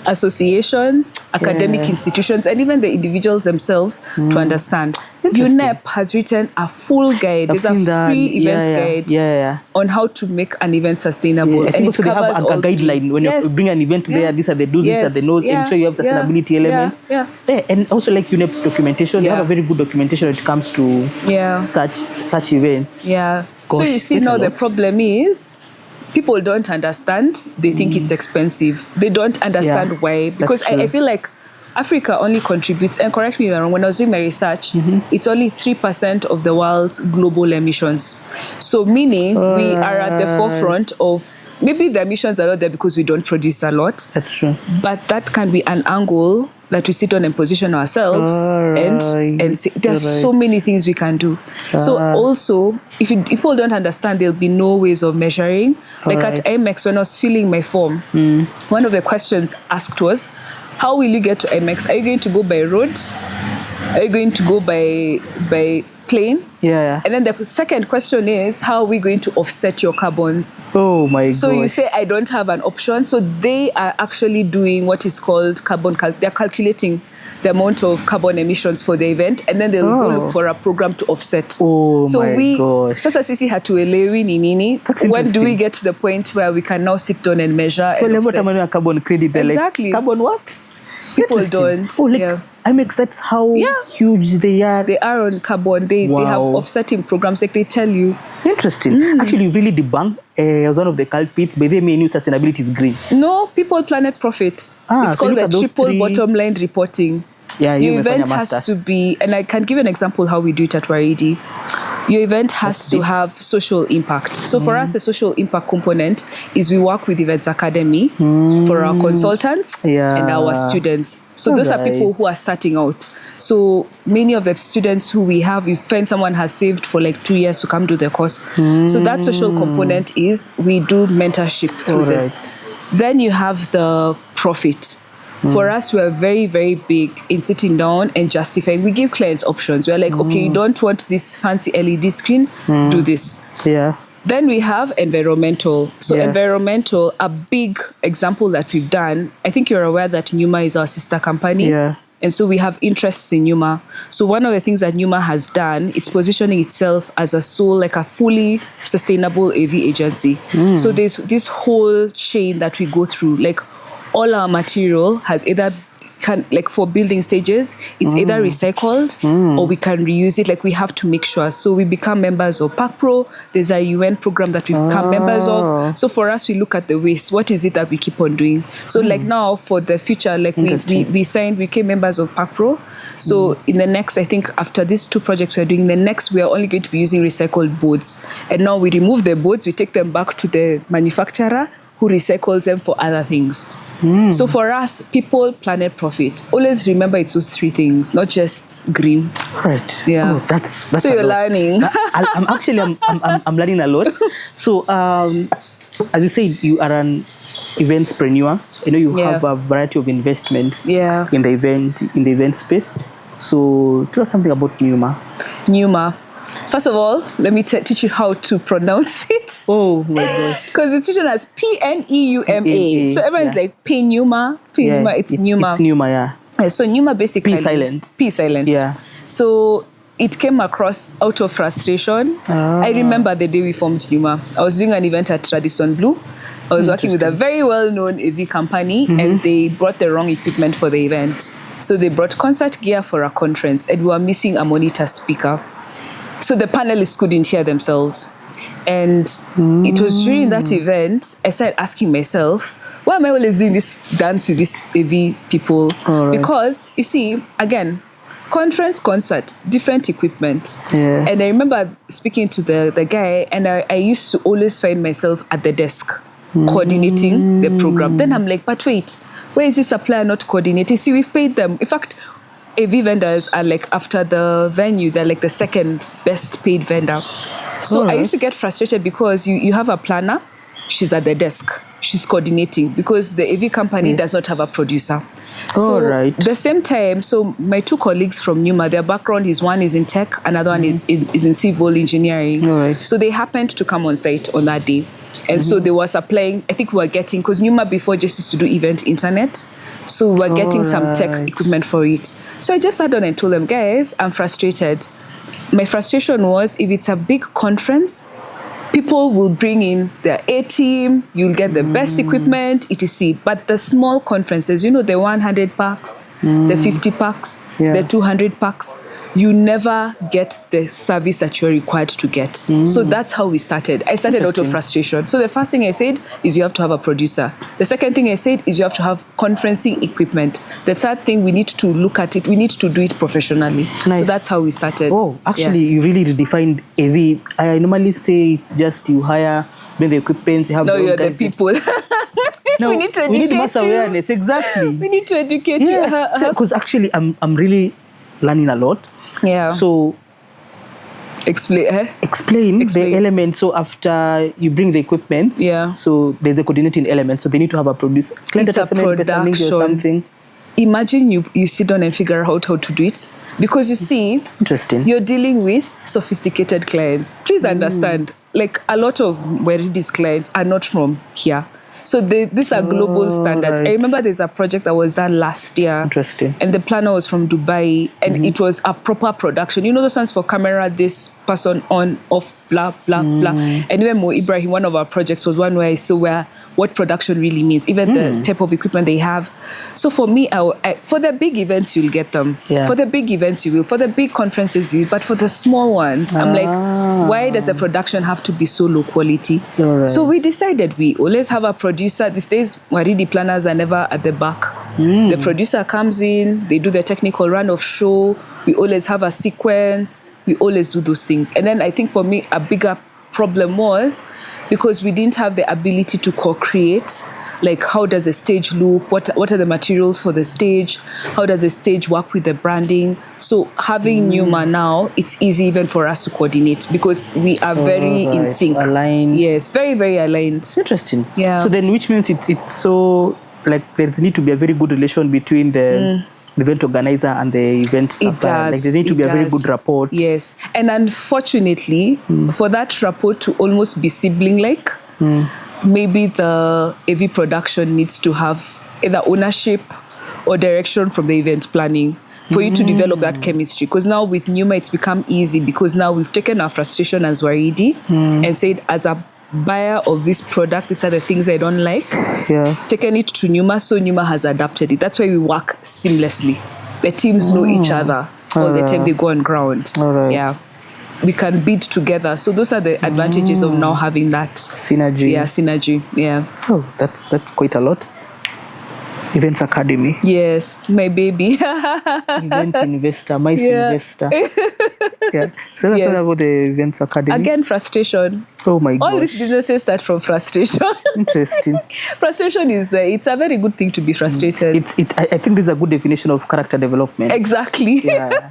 associations, academic institutions, and even the individuals themselves to understand. UNEP has written a full guide. There's a free events guide on how to make an event sustainable. And it covers all guideline. When you bring an event there, these are the do's, these are the no's, ensure you have sustainability element. And also like UNEP's documentation, they have a very good documentation when it comes to such events. Gosh, so you see now the problem is people don't understand. They think it's expensive. They don't understand why. Because I feel like Africa only contributes, and correct me if I'm wrong, when I was doing my research, it's only 3% of the world's global emissions. So meaning we are at the forefront of, maybe the emissions are not there because we don't produce a lot. That's true. But that can be an angle that we sit on and position ourselves and say, there's so many things we can do. So also, if people don't understand, there'll be no ways of measuring. Like at IMEX, when I was filling my form, one of the questions asked was, how will you get to IMEX? Are you going to go by road? Are you going to go by plane? And then the second question is, how are we going to offset your carbons? Oh my god. So you say, I don't have an option. So they are actually doing what is called they're calculating the amount of carbon emissions for the event, and then they'll go look for a program to offset. So sasa sisi hatuelewi ni nini. When do we get to the point where we can now sit down and measure and offset? Carbon credit. Exactly. Like, carbon what? People don't. IMEX, that's how huge they are. They are on carbon. They have offsetting programs, like they tell you. Interesting. Actually, you really debunked as one of the culprits, but they may knew sustainability is green. No, people, planet, profit. It's called the triple bottom line reporting. Your event has to be, and I can give an example how we do it at Waridi. Your event has to have social impact. So for us, the social impact component is we work with Events Academy for our consultants and our students. So those are people who are starting out. So many of the students who we have, we find someone has saved for like 2 years to come do the course. So that social component is we do mentorship through this. Then you have the profit. For us, we're very, very big in sitting down and justifying. We give clients options. We're like, okay, you don't want this fancy LED screen, do this. Then we have environmental. So environmental, a big example that we've done, I think you're aware that Pneuma is our sister company. Yeah. And so we have interests in Pneuma. So one of the things that Pneuma has done, it's positioning itself as a fully sustainable AV agency. So there's this whole chain that we go through. Like all our material has either for building stages, it's either recycled or we can reuse it. Like we have to make sure. So we become members of PACPRO. There's a UN program that we've become members of. So for us, we look at the waste. What is it that we keep on doing? So like now for the future, like we became members of PACPRO. So in the next, I think after these 2 projects we're doing, the next we are only going to be using recycled boards. And now we remove the boards, we take them back to the manufacturer who recycles them for other things. So for us, people, planet, profit. Always remember it's those 3 things, not just green. Right. Yeah. Oh, that's so you're learning. I'm learning a lot. So as you said, you are an eventpreneur. You know, you have a variety of investments in the event space. So tell us something about Pneuma. Pneuma. First of all, let me teach you how to pronounce it. Oh my gosh. Because it's written as Pneuma. So everyone's like Pneuma. It's Pneuma. It's Pneuma, yeah. So Pneuma basically... P silent. Yeah. So it came across out of frustration. I remember the day we formed Pneuma. I was doing an event at Radisson Blu. I was working with a very well-known AV company and they brought the wrong equipment for the event. So they brought concert gear for a conference and we were missing a monitor speaker. So the panelists couldn't hear themselves. And it was during that event, I started asking myself, why am I always doing this dance with these AV people? Right. Because, you see, again, conference, concert, different equipment. Yeah. And I remember speaking to the guy, and I used to always find myself at the desk coordinating the program. Then I'm like, but wait, where is this supplier not coordinating? See, we've paid them. In fact, AV vendors are like, after the venue, they're like the second best paid vendor. So I used to get frustrated because you have a planner, she's at the desk, she's coordinating because the AV company does not have a producer. So the same time, so my 2 colleagues from Pneuma, their background is one is in tech, another one is in civil engineering. So they happened to come on site on that day. And so they were supplying, I think we were getting, because Pneuma before just used to do event internet. So we were getting some tech equipment for it. So I just sat down and told them, guys, I'm frustrated. My frustration was, if it's a big conference, people will bring in their A team, you'll get the best equipment, etc. But the small conferences, you know, the 100 packs, the 50 packs, the 200 packs, you never get the service that you're required to get. So that's how we started. I started out of frustration. So the first thing I said is you have to have a producer. The second thing I said is you have to have conferencing equipment. The third thing, we need to look at it. We need to do it professionally. So that's how we started. Oh, actually, you really redefined AV. I normally say it's just you hire, bring the equipment, you have you're the people. No, we need to educate we need mass awareness. Exactly. We need to educate you. Because actually, I'm really learning a lot. Yeah. So explain the element. So after you bring the equipment, so there's the coordinating element. So they need to have a producer. It's a production. Something. Imagine you sit down and figure out how to do it. Because you see, you're dealing with sophisticated clients. Please understand, like a lot of Waridi's clients are not from here. So these are global standards. I remember there's a project that was done last year. And the planner was from Dubai. And it was a proper production. You know those ones for camera, this person on, off, blah, blah, blah. And even Mo Ibrahim, one of our projects was one where I saw what production really means, even the type of equipment they have. So for me, for the big events, you'll get them. For the big events, you will. For the big conferences, you will. But for the small ones, I'm like, why does the production have to be so low quality? So we decided we always have a producer. These days, Waridi planners are never at the back. The producer comes in, they do the technical run of show. We always have a sequence. We always do those things. And then I think for me, a bigger problem was because we didn't have the ability to co-create. Like, how does a stage look? What are the materials for the stage? How does a stage work with the branding? So having Pneuma now, it's easy even for us to coordinate because we are very in sync. Aligned. Yes, very, very aligned. Interesting. Yeah. So then which means it's so, like, there needs to be a very good relation between the the event organizer and the event supplier. Like there need to be a very good rapport. Yes. And unfortunately, for that rapport to almost be sibling-like, maybe the AV production needs to have either ownership or direction from the event planning for you to develop that chemistry. Because now with Pneuma, it's become easy because now we've taken our frustration as Waridi and said, as a buyer of this product, these are the things I don't like. Taken it to Pneuma, so Pneuma has adapted it. That's why we work seamlessly. The teams know each other all the time they go on ground. Yeah. We can bid together. So those are the advantages of now having that synergy. Yeah, synergy. Yeah. Oh, that's quite a lot. Events Academy. Yes, my baby. Event investor, MICE investor. So let's talk about the Events Academy. Again, frustration. Oh my gosh. All these businesses start from frustration. Interesting. Frustration is, it's a very good thing to be frustrated. I think this is a good definition of character development. Exactly. Yeah.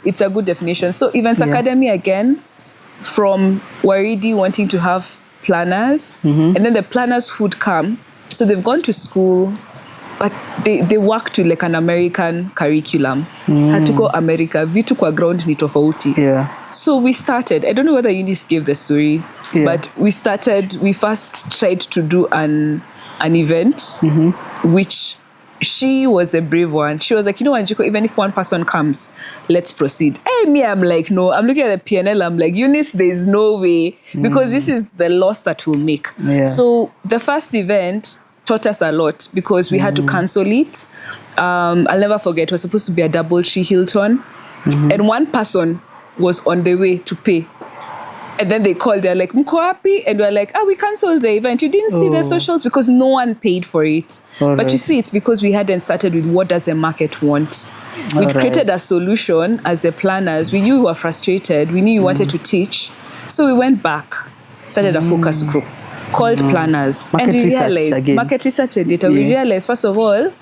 It's a good definition. So Events Academy, again, from Waridi wanting to have planners, and then the planners would come. So they've gone to school, but they work to like an American curriculum. Hatuko America, vitu kwa ground ni tofauti. So we started, I don't know whether Eunice gave the story, but we first tried to do an event, which she was a brave one. She was like, Wanjiko, even if one person comes, let's proceed. Hey, me, I'm like, no, I'm looking at the PNL, I'm like, Eunice, there's no way, because this is the loss that we'll make. So the first event taught us a lot because we had to cancel it. I'll never forget, it was supposed to be a DoubleTree Hilton, and one person was on the way to pay. And then they called, they're like, Mko happy? And we're like, we canceled the event. You didn't see the socials because no one paid for it. But you see, it's because we hadn't started with what does the market want. We created a solution as the planners. We knew we were frustrated. We knew you wanted to teach. So we went back, started a focus group called planners. Market and we research realized, again. market research and data, we realized, first of all,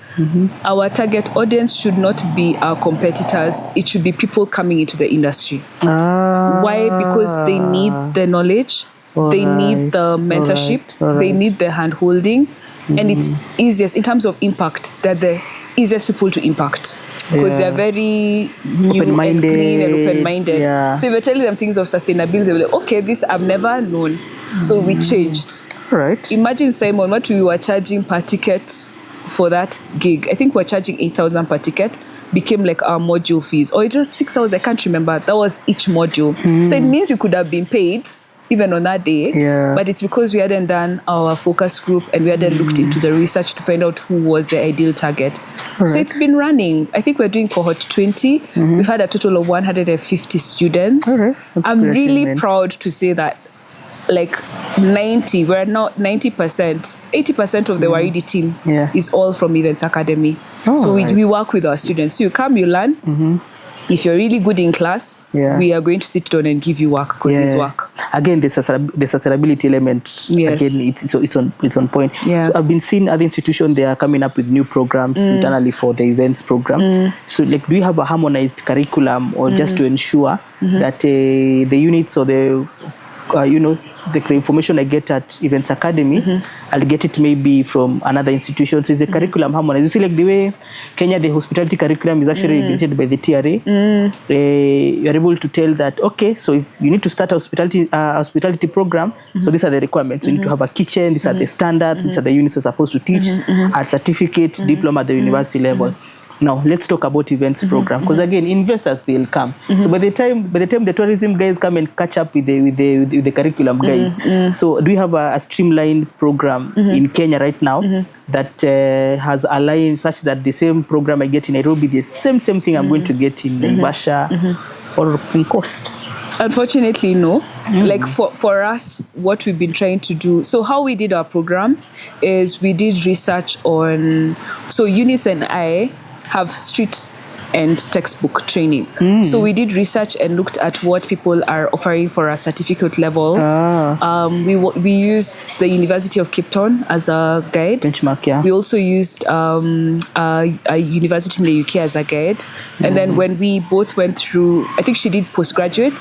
our target audience should not be our competitors. It should be people coming into the industry. Why? Because they need the knowledge, they need the mentorship, they need the hand-holding, and it's easiest, in terms of impact, they're the easiest people to impact. Because they're very new and clean and open-minded. So if you're telling them things of sustainability, they're like, okay, this I've never known. So we changed. Imagine, Simon, what we were charging per ticket for that gig. I think we're charging 8,000 per ticket. Became like our module fees. Or it was 6 hours, I can't remember. That was each module. So it means we could have been paid even on that day. But it's because we hadn't done our focus group and we hadn't looked into the research to find out who was the ideal target. So it's been running. I think we're doing cohort 20. We've had a total of 150 students. I'm really proud to say that like 90, we're now 90%, 80% of the Waridi team is all from Events Academy. So we work with our students. So you come, you learn. If you're really good in class, we are going to sit down and give you work because it's work. Again, the sustainability element, again, it's on point. So I've been seeing other institutions, they are coming up with new programs internally for the events program. So like, do you have a harmonized curriculum or just to ensure that the units or the the information I get at Events Academy, I'll get it maybe from another institution. So it's a curriculum harmonized. You see, like the way Kenya, the hospitality curriculum is actually regulated by the TRA. You're able to tell that, okay, so if you need to start a hospitality program, so these are the requirements. You need to have a kitchen, these are the standards, these are the units you're supposed to teach, at certificate, diploma at the university level. Now let's talk about events program, because again, investors will come. So by the time the tourism guys come and catch up with the curriculum guys, so do you have a streamlined program in Kenya right now that has aligned such that the same program I get in Nairobi, the same thing I'm going to get in Naivasha or in Coast? Unfortunately, no. Like for us, what we've been trying to do, so how we did our program is we did research on, so Eunice and I have street and textbook training. So we did research and looked at what people are offering for a certificate level. We used the University of Cape Town as a guide. Benchmark, We also used a university in the UK as a guide. And then when we both went through, I think she did a postgraduate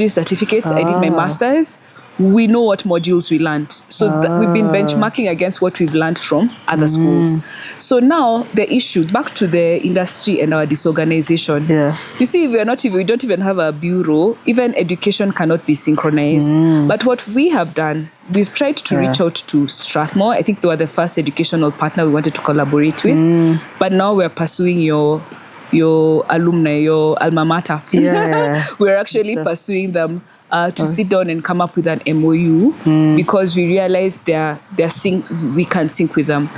certificate. I did my master's. We know what modules we learned. So we've been benchmarking against what we've learned from other schools. So now the issue, back to the industry and our disorganization. You see, we don't even have a bureau. Even education cannot be synchronized. But what we have done, we've tried to reach out to Strathmore. I think they were the first educational partner we wanted to collaborate with. But now we're pursuing your alumni, your alma mater. We're actually pursuing them to sit down and come up with an MOU because we realize we can sync with them.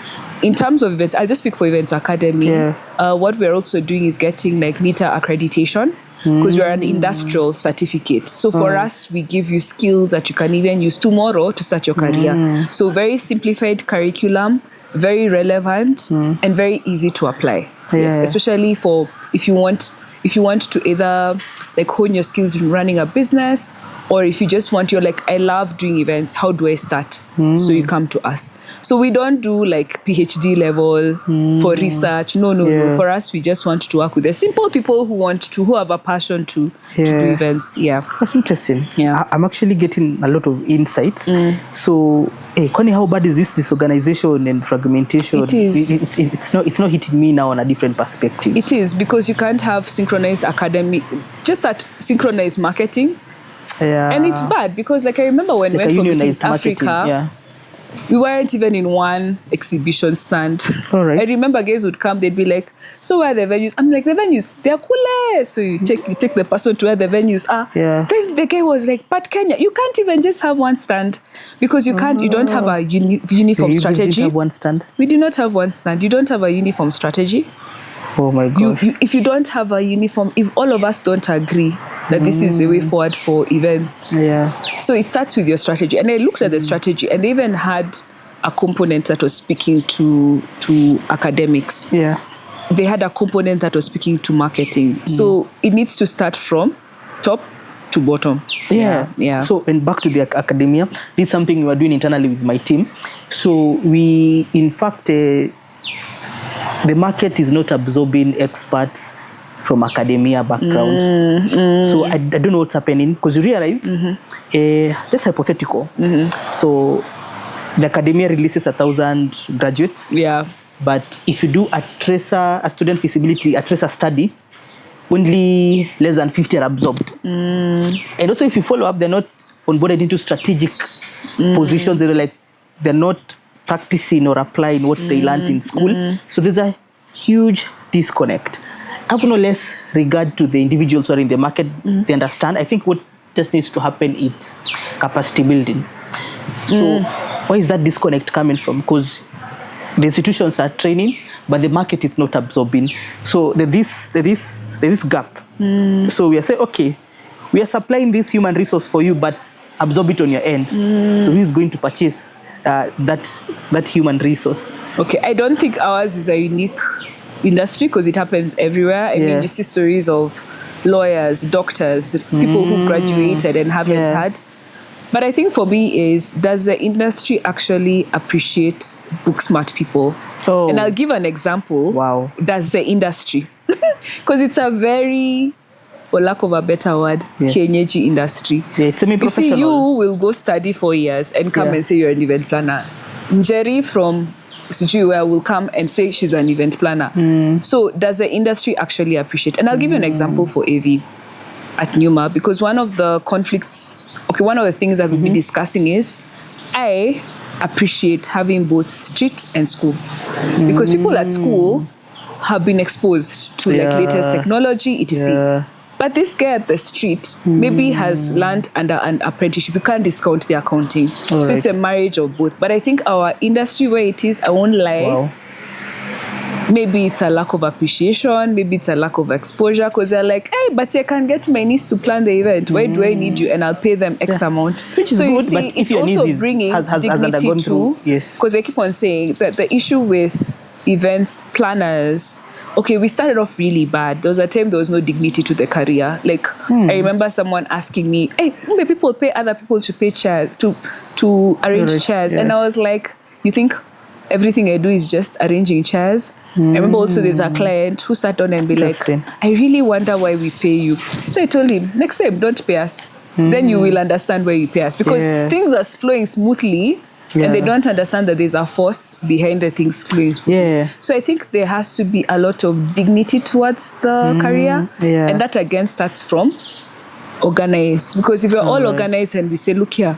In terms of events, I'll just speak for Events Academy. What we're also doing is getting like NITA accreditation because we're an industrial certificate. So for us, we give you skills that you can even use tomorrow to start your career. So very simplified curriculum, very relevant and very easy to apply. Yes, especially for if you want to either like hone your skills in running a business, or if you just want, you're like, I love doing events, how do I start? So you come to us. So we don't do like PhD level for research. No. For us, we just want to work with the simple people who have a passion to do events. That's interesting. I'm actually getting a lot of insights. So, Kandie, how bad is this disorganization and fragmentation? It is. It's not hitting me now on a different perspective. It is, because you can't have synchronized academic, just that synchronized marketing. And it's bad because, like, I remember when we went for Meetings Africa, we weren't even in one exhibition stand. I remember guys would come, they'd be like, so where are the venues? I'm like, the venues, they're cool. So you take the person to where the venues are. Then the guy was like, but Kenya, you can't even just have one stand because you don't have a uniform strategy. You didn't have one stand? We do not have one stand. You don't have a uniform strategy. Oh my gosh. If you don't have a uniform, if all of us don't agree that this is the way forward for events. So it starts with your strategy. And I looked at the strategy, and they even had a component that was speaking to academics. They had a component that was speaking to marketing. So it needs to start from top to bottom. So, and back to the academia, this is something we are doing internally with my team. So we, in fact, the market is not absorbing experts from academia backgrounds. So I don't know what's happening, because you realize, just hypothetical. So the academia releases 1,000 graduates. But if you do a student feasibility, a tracer study, only less than 50 are absorbed. And also if you follow up, they're not onboarded into strategic positions. They're not practicing or applying what they learned in school. So there's a huge disconnect. I have no less regard to the individuals who are in the market. They understand. I think what just needs to happen is capacity building. So where is that disconnect coming from? Because the institutions are training, but the market is not absorbing. So there's this gap. So we are saying, okay, we are supplying this human resource for you, but absorb it on your end. So who's going to purchase that human resource? Okay, I don't think ours is a unique industry because it happens everywhere. I mean, you see stories of lawyers, doctors, people who've graduated and haven't had. But I think for me is, does the industry actually appreciate book smart people? And I'll give an example. Does the industry? Because it's a very, for lack of a better word, kienyeji industry. It's semi-professional. You see, you will go study 4 years and come and say you're an event planner. Njeri from Sijuwa will come and say she's an event planner. So does the industry actually appreciate? And I'll give you an example for AV at Pneuma, because one of the things that we'll be discussing is, I appreciate having both street and school, because people at school have been exposed to like latest technology, etc. But this guy at the street maybe has learned under an apprenticeship. You can't discount the accounting. So it's a marriage of both. But I think our industry where it is, I won't lie, maybe it's a lack of appreciation, maybe it's a lack of exposure, because they're like, hey, but I can get my niece to plan the event. Why do I need you? And I'll pay them X amount. Which is so good, you see, but it's also bringing dignity too. Because I keep on saying that the issue with events planners, we started off really bad. There was a time there was no dignity to the career. Like, I remember someone asking me, hey, people pay other people to pay chairs, to arrange chairs. And I was like, you think everything I do is just arranging chairs? I remember also there's a client who sat down and be like, I really wonder why we pay you. So I told him, next time, don't pay us. Then you will understand why you pay us. Because things are flowing smoothly. and they don't understand that there's a force behind the things flowing. So I think there has to be a lot of dignity towards the career, and that again starts from organized. Because if we're all organized and we say, look here,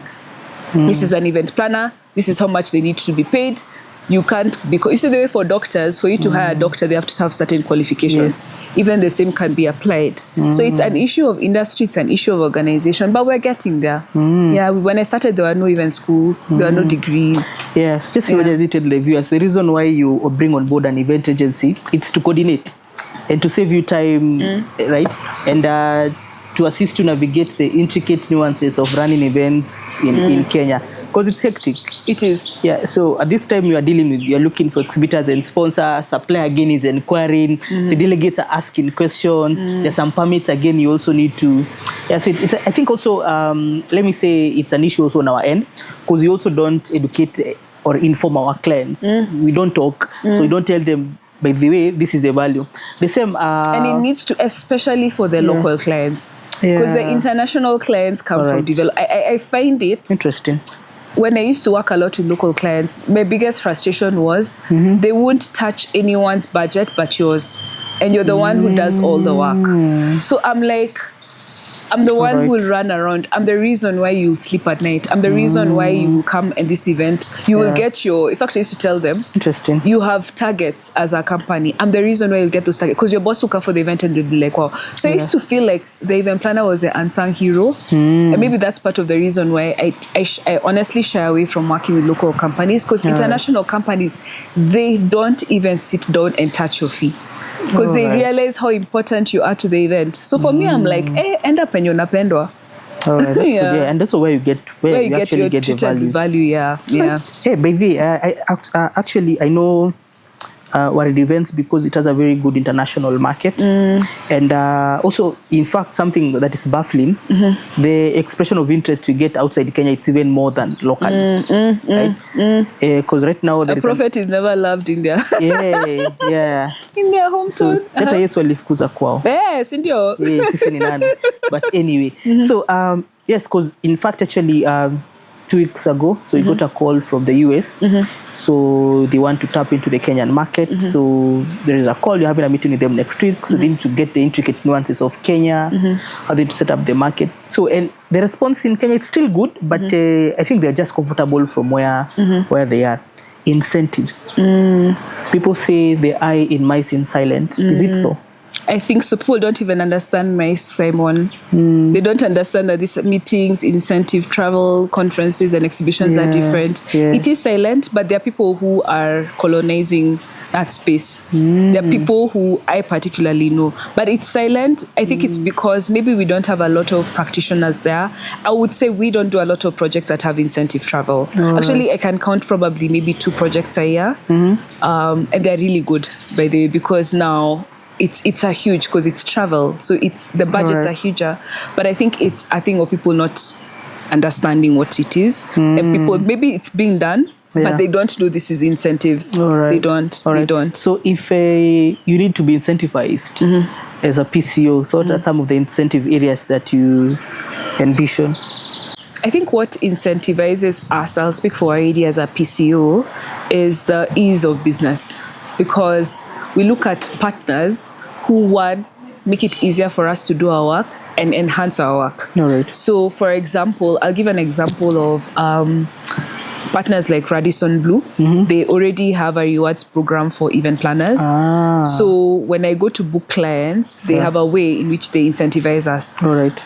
this is an event planner, this is how much they need to be paid. You can't, because you see the way for doctors, for you to hire a doctor, they have to have certain qualifications. Even the same can be applied. So it's an issue of industry, it's an issue of organization, but we're getting there. When I started, there were no event schools, there were no degrees. Yes, just to educate the viewers, the reason why you bring on board an event agency, it's to coordinate and to save you time, right? And to assist you navigate the intricate nuances of running events in Kenya. Because it's hectic. It is. Yeah, so at this time you're looking for exhibitors and sponsors, supplier again is inquiring, the delegates are asking questions, there's some permits again you also need to, so I think also, let me say it's an issue also on our end, because we also don't educate or inform our clients. We don't talk, so we don't tell them, by the way, this is the value. The same. And it needs to, especially for the local clients, because the international clients come from development. I find it interesting. When I used to work a lot with local clients, my biggest frustration was they won't touch anyone's budget but yours. And you're the one who does all the work. So I'm like, I'm the one who will run around. I'm the reason why you'll sleep at night. I'm the reason why you will come at this event. You will get your, in fact, I used to tell them, interesting, you have targets as a company. I'm the reason why you'll get those targets. Because your boss will come for the event and they'll be like, wow. So I used to feel like the event planner was the unsung hero. And maybe that's part of the reason why I honestly shy away from working with local companies. Because international companies, they don't even sit down and touch your fee. Because they realize how important you are to the event. So for me, I'm like, end up and you're napendwa. That's good. And that's where you get you actually get the value. Hey, baby, actually I know Waridi Events because it has a very good international market, and also, in fact, something that is baffling, the expression of interest we get outside Kenya, it's even more than locally, right? Because right now a prophet is never loved in their in their hometown. So seta Yesu alifukuza kwao. Yes, ndio. Sisi ni nani? But anyway, so yes, because in fact, actually, 2 weeks ago, so we got a call from the US. So they want to tap into the Kenyan market. So there is a call, you're having a meeting with them next week. So they need to get the intricate nuances of Kenya, how they to set up the market. So, and the response in Kenya, it's still good, but I think they're just comfortable from where they are. Incentives. People say the I in MICE in silent. Is it so? I think so. People don't even understand MICE, Simon. They don't understand that these meetings, incentive, travel, conferences, and exhibitions are different. It is silent, but there are people who are colonizing that space. There are people who I particularly know. But it's silent. I think it's because maybe we don't have a lot of practitioners there. I would say we don't do a lot of projects that have incentive travel. Actually, I can count probably maybe 2 projects a year. And they're really good, by the way, because now it's a huge, because it's travel, so it's the budgets are huger. But I think it's a thing of people not understanding what it is, and people, maybe it's being done, but they don't do this is incentives. They don't. They don't. So if you need to be incentivized as a PCO, so what are some of the incentive areas that you envision? I think what incentivizes us, I'll speak for Waridi as a PCO, is the ease of business. Because we look at partners who, one, make it easier for us to do our work and enhance our work. So, for example, I'll give an example of partners like Radisson Blue. They already have a rewards program for event planners. So when I go to book clients, they have a way in which they incentivize us.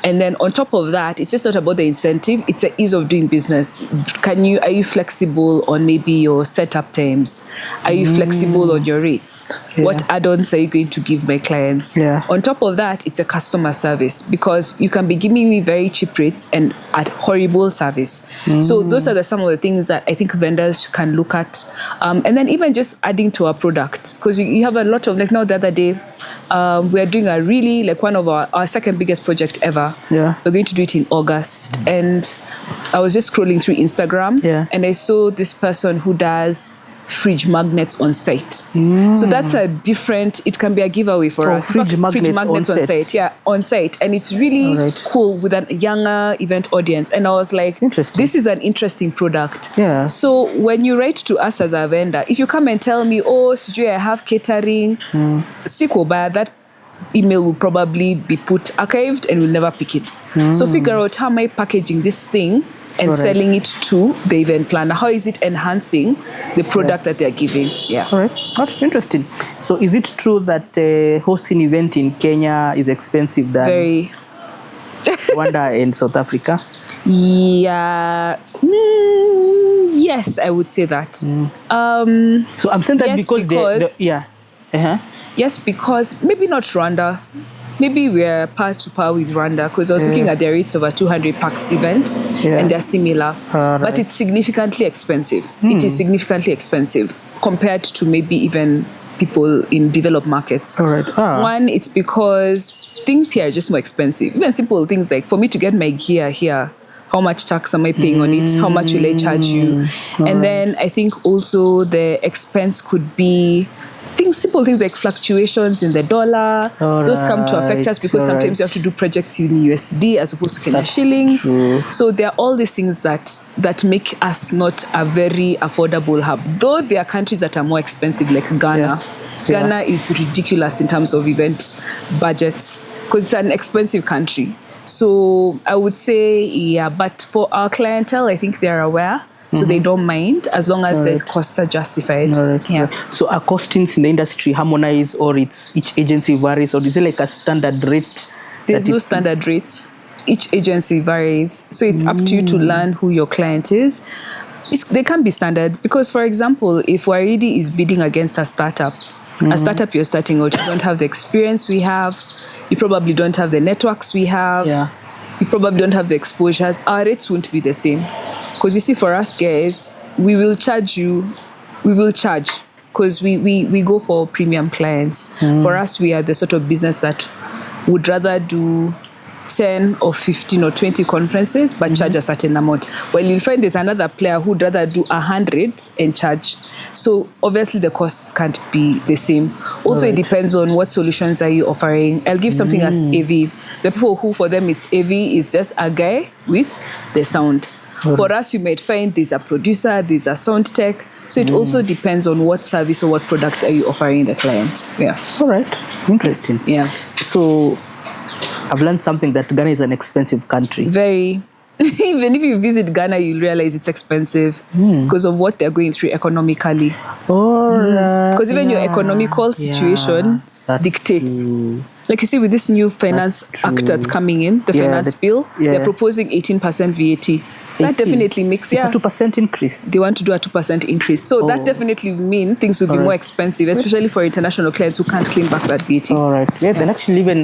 And then on top of that, it's just not about the incentive, it's the ease of doing business. Are you flexible on maybe your setup times? Are you flexible on your rates? What add-ons are you going to give my clients? On top of that, it's a customer service, because you can be giving me very cheap rates and at horrible service. So those are some of the things that I think vendors can look at. And then even just adding to our product, because you have a lot of, like now the other day, we are doing a really, like one of our second biggest project ever. We're going to do it in August. And I was just scrolling through Instagram and I saw this person who does fridge magnets on site. So that's a different, it can be a giveaway for us. Fridge magnets on set. Yeah, on site. And it's really cool with a younger event audience. And I was like, this is an interesting product. Yeah. So when you write to us as a vendor, if you come and tell me, oh, Sijui, I have catering, Sikoba, that email will probably be put archived and we'll never pick it. So figure out, how am I packaging this thing and selling it to the event planner? How is it enhancing the product that they're giving? Yeah. All right. That's interesting. So is it true that hosting event in Kenya is expensive than Very. Rwanda and South Africa? Yeah. Yes, I would say that. So I'm saying that because Yes, because maybe not Rwanda. Maybe we're par to par with Rwanda, because I was looking at their rates of a 200 pax event and they're similar. But it's significantly expensive. It is significantly expensive compared to maybe even people in developed markets. One, it's because things here are just more expensive. Even simple things like, for me to get my gear here, how much tax am I paying on it? How much will I charge you? Then I think also the expense could be simple things like fluctuations in the dollar. Those come to affect us because sometimes you have to do projects in USD as opposed to Kenya shillings. So there are all these things that make us not a very affordable hub. Though there are countries that are more expensive, like Ghana. Ghana is ridiculous in terms of event budgets because it's an expensive country. So I would say, but for our clientele, I think they're aware. So they don't mind as long as the costs are justified. So are costings in the industry harmonized, or each agency varies, or is it like a standard rate? There's no standard rates. Each agency varies. So it's up to you to learn who your client is. They can be standard because, for example, if Waridi is bidding against a startup you're starting out, you don't have the experience we have, you probably don't have the networks we have, you probably don't have the exposures, our rates won't be the same. Because you see, for us guys, we will charge because we go for premium clients. For us, we are the sort of business that would rather do 10 or 15 or 20 conferences but charge a certain amount. Well, you'll find there's another player who'd rather do 100 and charge. So obviously the costs can't be the same. Also, it depends on what solutions are you offering. I'll give something as AV. The people who for them it's AV is just a guy with the sound. For us, you might find there's a producer, there's a sound tech. So it also depends on what service or what product are you offering the client. All right. Interesting. So I've learned something, that Ghana is an expensive country. Very. Even if you visit Ghana, you'll realize it's expensive because of what they're going through economically. Because even your economical situation dictates. Like you see with this new finance act that's coming in, the finance bill, they're proposing 18% VAT. That definitely makes it's a 2% increase. They want to do a 2% increase. So that definitely means things will be more expensive, especially for international clients who can't claim back that VAT. Then actually even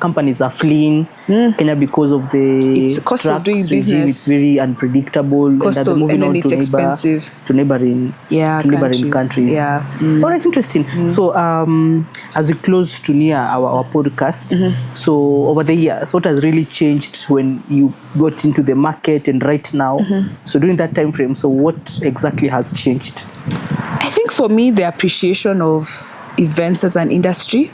companies are fleeing Kenya because of the cost of doing business. Regime. It's very unpredictable, and they're moving on to neighboring countries. All right, interesting. So as we close to near our podcast, so over the years, what has really changed when you got into the market and right now? So during that time frame, so what exactly has changed? I think for me, the appreciation of events as an industry,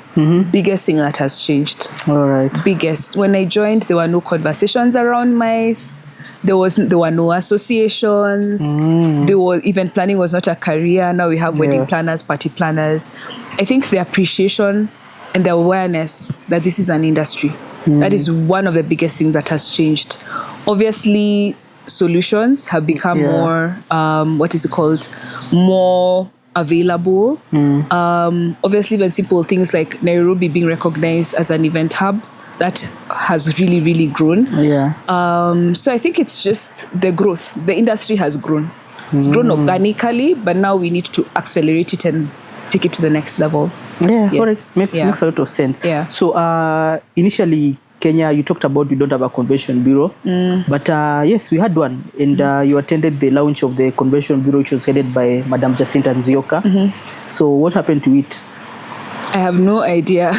biggest thing that has changed. All right. Biggest. When I joined, there were no conversations around MICE. There were no associations. Event planning was not a career. Now we have wedding planners, party planners. I think the appreciation and the awareness that this is an industry, that is one of the biggest things that has changed. Obviously, solutions have become more, more available. Obviously, even simple things like Nairobi being recognized as an event hub, that has really, really grown. So I think it's just the growth. The industry has grown. It's grown organically, but now we need to accelerate it and take it to the next level. Makes a lot of sense. So initially, Kenya, you talked about you don't have a convention bureau, but yes, we had one, and you attended the launch of the convention bureau, which was headed by Madam Jacinta Nzioka. So what happened to it? I have no idea.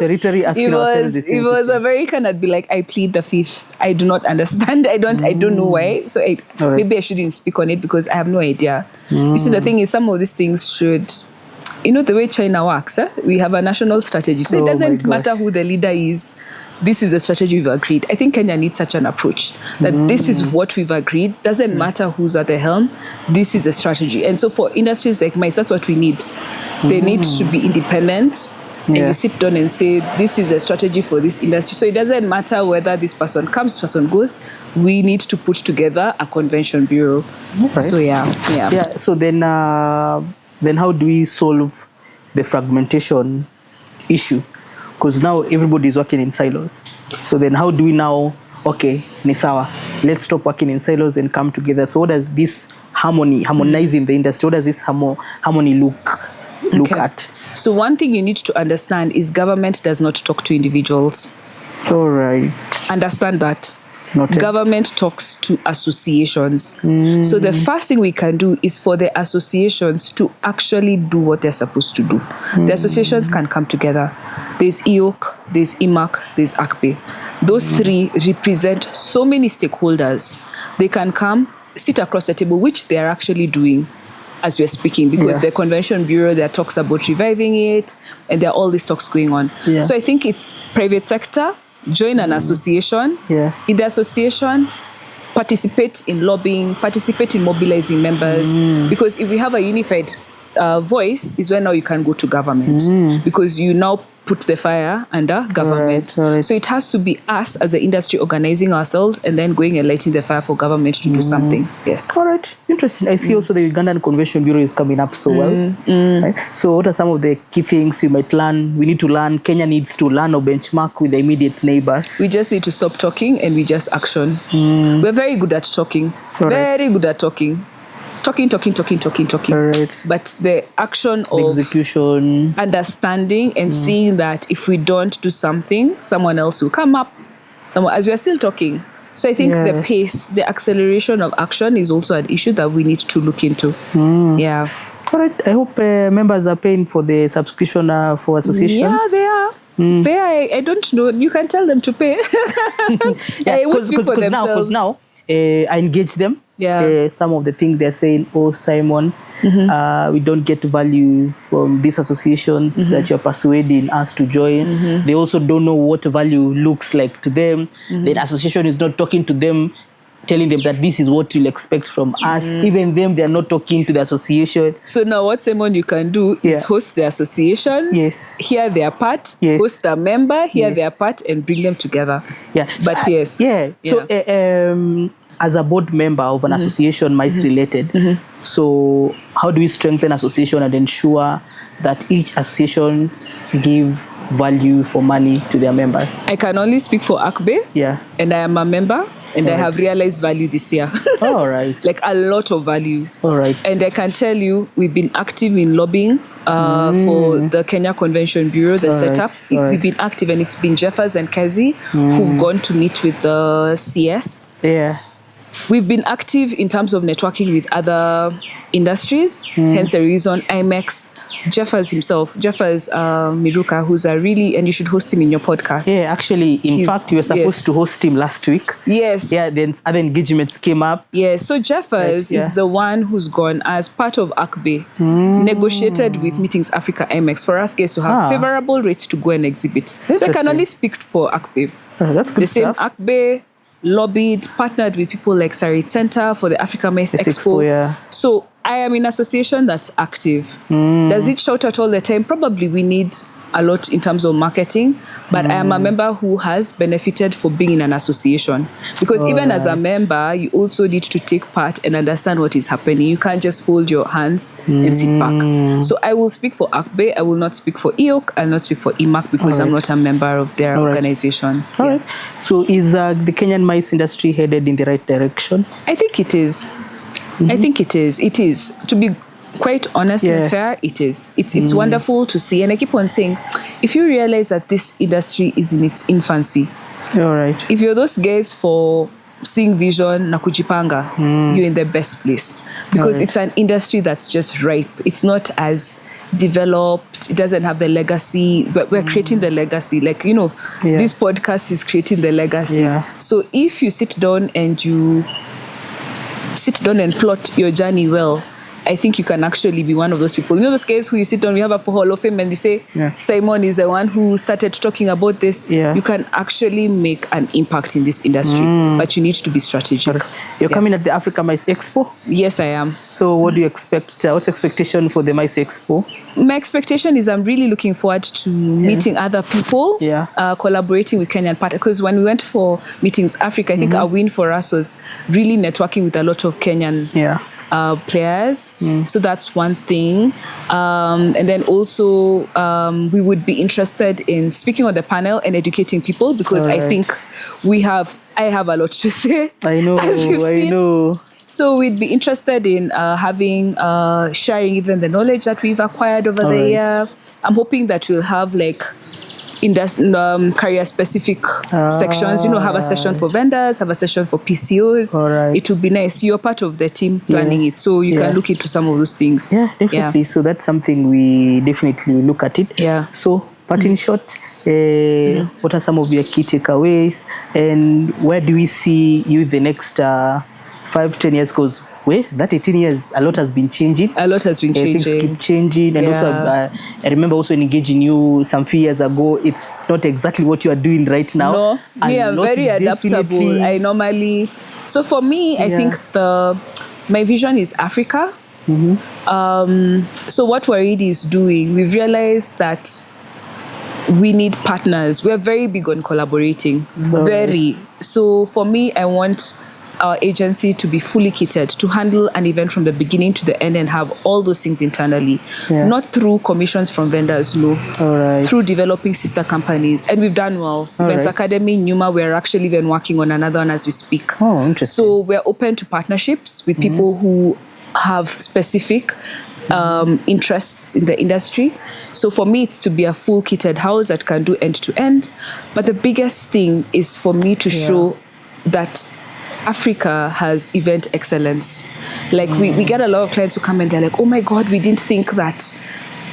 literally asking ourselves the same It was question. a very kind of be like, I plead the fifth. I do not understand. I don't know why. So maybe I shouldn't speak on it because I have no idea. You see, the thing is, some of these things should, the way China works, we have a national strategy. So it doesn't matter who the leader is. This is a strategy we've agreed. I think Kenya needs such an approach that this is what we've agreed. Doesn't matter who's at the helm. This is a strategy. And so for industries like MICE, that's what we need. They need to be independent. And you sit down and say, this is a strategy for this industry. So it doesn't matter whether this person comes, person goes. We need to put together a convention bureau. Right. So yeah. So then how do we solve the fragmentation issue? Because now everybody is working in silos. So then how do we now, okay, ni sawa, let's stop working in silos and come together. So what does this harmonizing the industry, what does this harmony look at? So one thing you need to understand is government does not talk to individuals. All right. Understand that. Noted. Government talks to associations. So the first thing we can do is for the associations to actually do what they're supposed to do. The associations can come together. There's EOC, there's IMAC, there's ACPE. Those three represent so many stakeholders. They can come, sit across the table, which they're actually doing as we're speaking, because the Convention Bureau, there are talks about reviving it, and there are all these talks going on. So I think it's private sector, join an association. In the association, participate in lobbying, participate in mobilizing members. Because if we have a unified voice, is where now you can go to government. Because you now put the fire under government. All right. So it has to be us as the industry organizing ourselves and then going and lighting the fire for government to do something. Yes. All right. Interesting. I see also the Ugandan Convention Bureau is coming up so well. Right? So what are some of the key things you might learn? We need to learn. Kenya needs to learn or benchmark with the immediate neighbors. We just need to stop talking and we just action. We're very good at talking. Very good at talking. Talking. All right. But the action The of execution. understanding and seeing that if we don't do something, someone else will come up. As we are still talking. So I think the pace, the acceleration of action is also an issue that we need to look into. Yeah. All right. I hope members are paying for the subscription for associations. Yeah, they are. They are. I don't know. You can tell them to pay. Because now I engage them. Some of the things they're saying, Simon, we don't get value from these associations that you're persuading us to join. They also don't know what value looks like to them. The association is not talking to them, telling them that this is what you'll expect from us. Even them, they're not talking to the association. So now what, Simon, you can do is host the associations, hear their part, host a member, hear their part, and bring them together. But So as a board member of an association, MICE related, so how do we strengthen association and ensure that each association give value for money to their members? I can only speak for ACPE, and I am a member, and I have realized value this year. All right. Like a lot of value. All right. And I can tell you, we've been active in lobbying for the Kenya Convention Bureau, the setup. We've been active, and it's been Jeffers and Kazi who've gone to meet with the CS. We've been active in terms of networking with other industries, hence the reason IMEX, Jeffers Miruka, who's a really, and you should host him in your podcast. Actually, in fact, you were supposed to host him last week. Then other engagements came up. So Jeffers is the one who's gone as part of ACPE, negotiated with Meetings Africa IMEX for us guys to have favorable rates to go and exhibit. So I can only speak for ACPE. That's good stuff. The same ACPE lobbied, partnered with people like Sarit Center for the Africa MICE Expo. So I am in association that's active. Does it shout out all the time? Probably we need a lot in terms of marketing, but I am a member who has benefited for being in an association. Because even as a member, you also need to take part and understand what is happening. You can't just fold your hands and sit back. So I will speak for ACPE. I will not speak for EOC. I'll not speak for IMAC because I'm not a member of their organizations. So is the Kenyan MICE industry headed in the right direction? I think it is. I think it is. It is. To be quite honest and fair, it is. It's wonderful to see. And I keep on saying, if you realize that this industry is in its infancy, if you're those guys for seeing vision na kujipanga, you're in the best place. Because it's an industry that's just ripe. It's not as developed. It doesn't have the legacy, but we're creating the legacy. Like, this podcast is creating the legacy. So if you sit down and plot your journey well, I think you can actually be one of those people. Those guys who you sit down, we have a Hall of Fame and we say, Simon is the one who started talking about this. You can actually make an impact in this industry, but you need to be strategic. You're coming at the Africa MICE Expo? Yes, I am. So what do you expect? What's expectation for the MICE Expo? My expectation is I'm really looking forward to meeting other people, collaborating with Kenyan partners. Because when we went for Meetings Africa, I think a win for us was really networking with a lot of Kenyan players. So that's one thing. And then also we would be interested in speaking on the panel and educating people, because I think I have a lot to say. I know, I know. So we'd be interested in sharing even the knowledge that we've acquired over the year. I'm hoping that we'll have like career specific sections, have a session for vendors, have a session for PCOs. It would be nice. You're part of the team planning it, so you can look into some of those things. Yeah, definitely. So that's something we definitely look at it. So, but in short, what are some of your key takeaways, and where do we see you the next 5-10 years? Because that 18 years, a lot has been changing. A lot has been changing. Things keep changing. And also, I remember also engaging you some few years ago. It's not exactly what you are doing right now. No, me, I'm very adaptable. I normally... So for me, I think my vision is Africa. So what Waridi is doing, we've realized that we need partners. We're very big on collaborating. Very. So for me, I want our agency to be fully kitted to handle an event from the beginning to the end and have all those things internally. Not through commissions from vendors, no. Through developing sister companies. And we've done well. Events Academy, Pneuma, we're actually even working on another one as we speak. Oh, interesting. So we're open to partnerships with people who have specific interests in the industry. So for me, it's to be a full kitted house that can do end to end. But the biggest thing is for me to show that Africa has event excellence. Like we get a lot of clients who come and they're like, oh my God, we didn't think that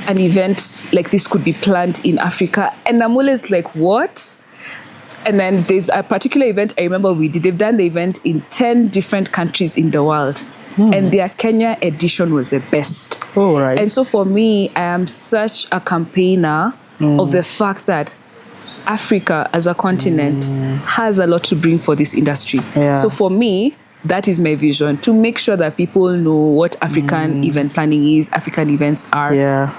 an event like this could be planned in Africa. And I'm always like, what? And then there's a particular event I remember they've done the event in 10 different countries in the world. And their Kenya edition was the best. And so for me, I am such a campaigner of the fact that Africa as a continent has a lot to bring for this industry. So for me, that is my vision, to make sure that people know what African event planning is, African events are,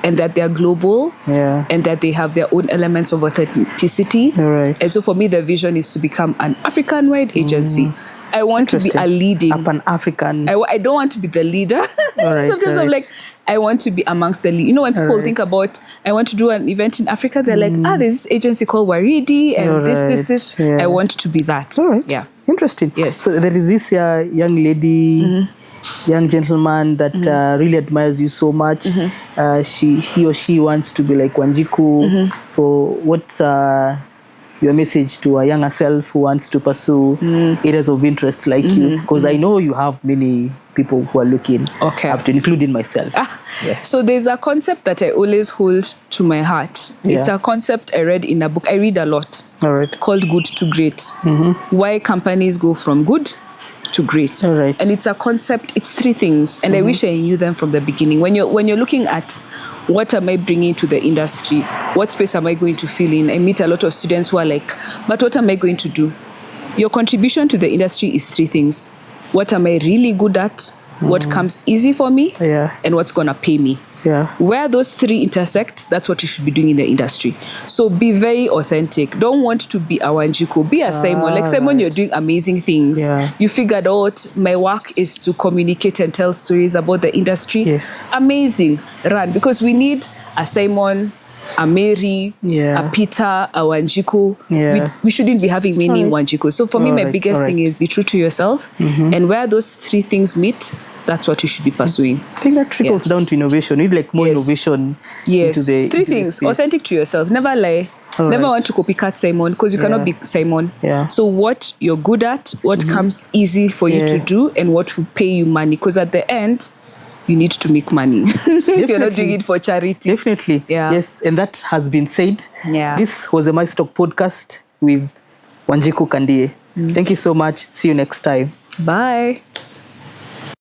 and that they're global, and that they have their own elements of authenticity. And so for me, the vision is to become an African-wide agency. I want to be a leading... Pan-African... I don't want to be the leader. Sometimes I'm like, I want to be amongst the lead. When people think about, I want to do an event in Africa, they're like, there's this agency called Waridi, and this. I want to be that. Yeah. Interesting. Yes. So there is this young lady, young gentleman that really admires you so much. He or she wants to be like Wanjiko. So what's your message to a younger self who wants to pursue areas of interest like you? Because I know you have many people who are looking up to, including myself. So there's a concept that I always hold to my heart. It's a concept I read in a book. I read a lot. Called Good to Great. Why companies go from good to great. And it's a concept, it's 3 things. And I wish I knew them from the beginning. When you're looking at what am I bringing to the industry? What space am I going to fill in? I meet a lot of students who are like, but what am I going to do? Your contribution to the industry is 3 things. What am I really good at? What comes easy for me? And what's going to pay me? Where those 3 intersect, that's what you should be doing in the industry. So be very authentic. Don't want to be a Wanjiko. Be a Simon. Like Simon, you're doing amazing things. You figured out my work is to communicate and tell stories about the industry. Amazing. Run. Because we need a Simon, a Mary, a Peter, a Wanjiko. We shouldn't be having many Wanjiko. So for me, my biggest thing is be true to yourself. And where those 3 things meet, that's what you should be pursuing. I think that trickles down to innovation. You need like more innovation into the 3 things. Authentic to yourself. Never lie. Never want to copycat Simon, because you cannot be Simon. So what you're good at, what comes easy for you to do, and what will pay you money. Because at the end, you need to make money. If you're not doing it for charity. Definitely. Yeah. Yes, and that has been said. Yeah. This was a MICE Talk podcast with Wanjiku Kandie. Thank you so much. See you next time. Bye.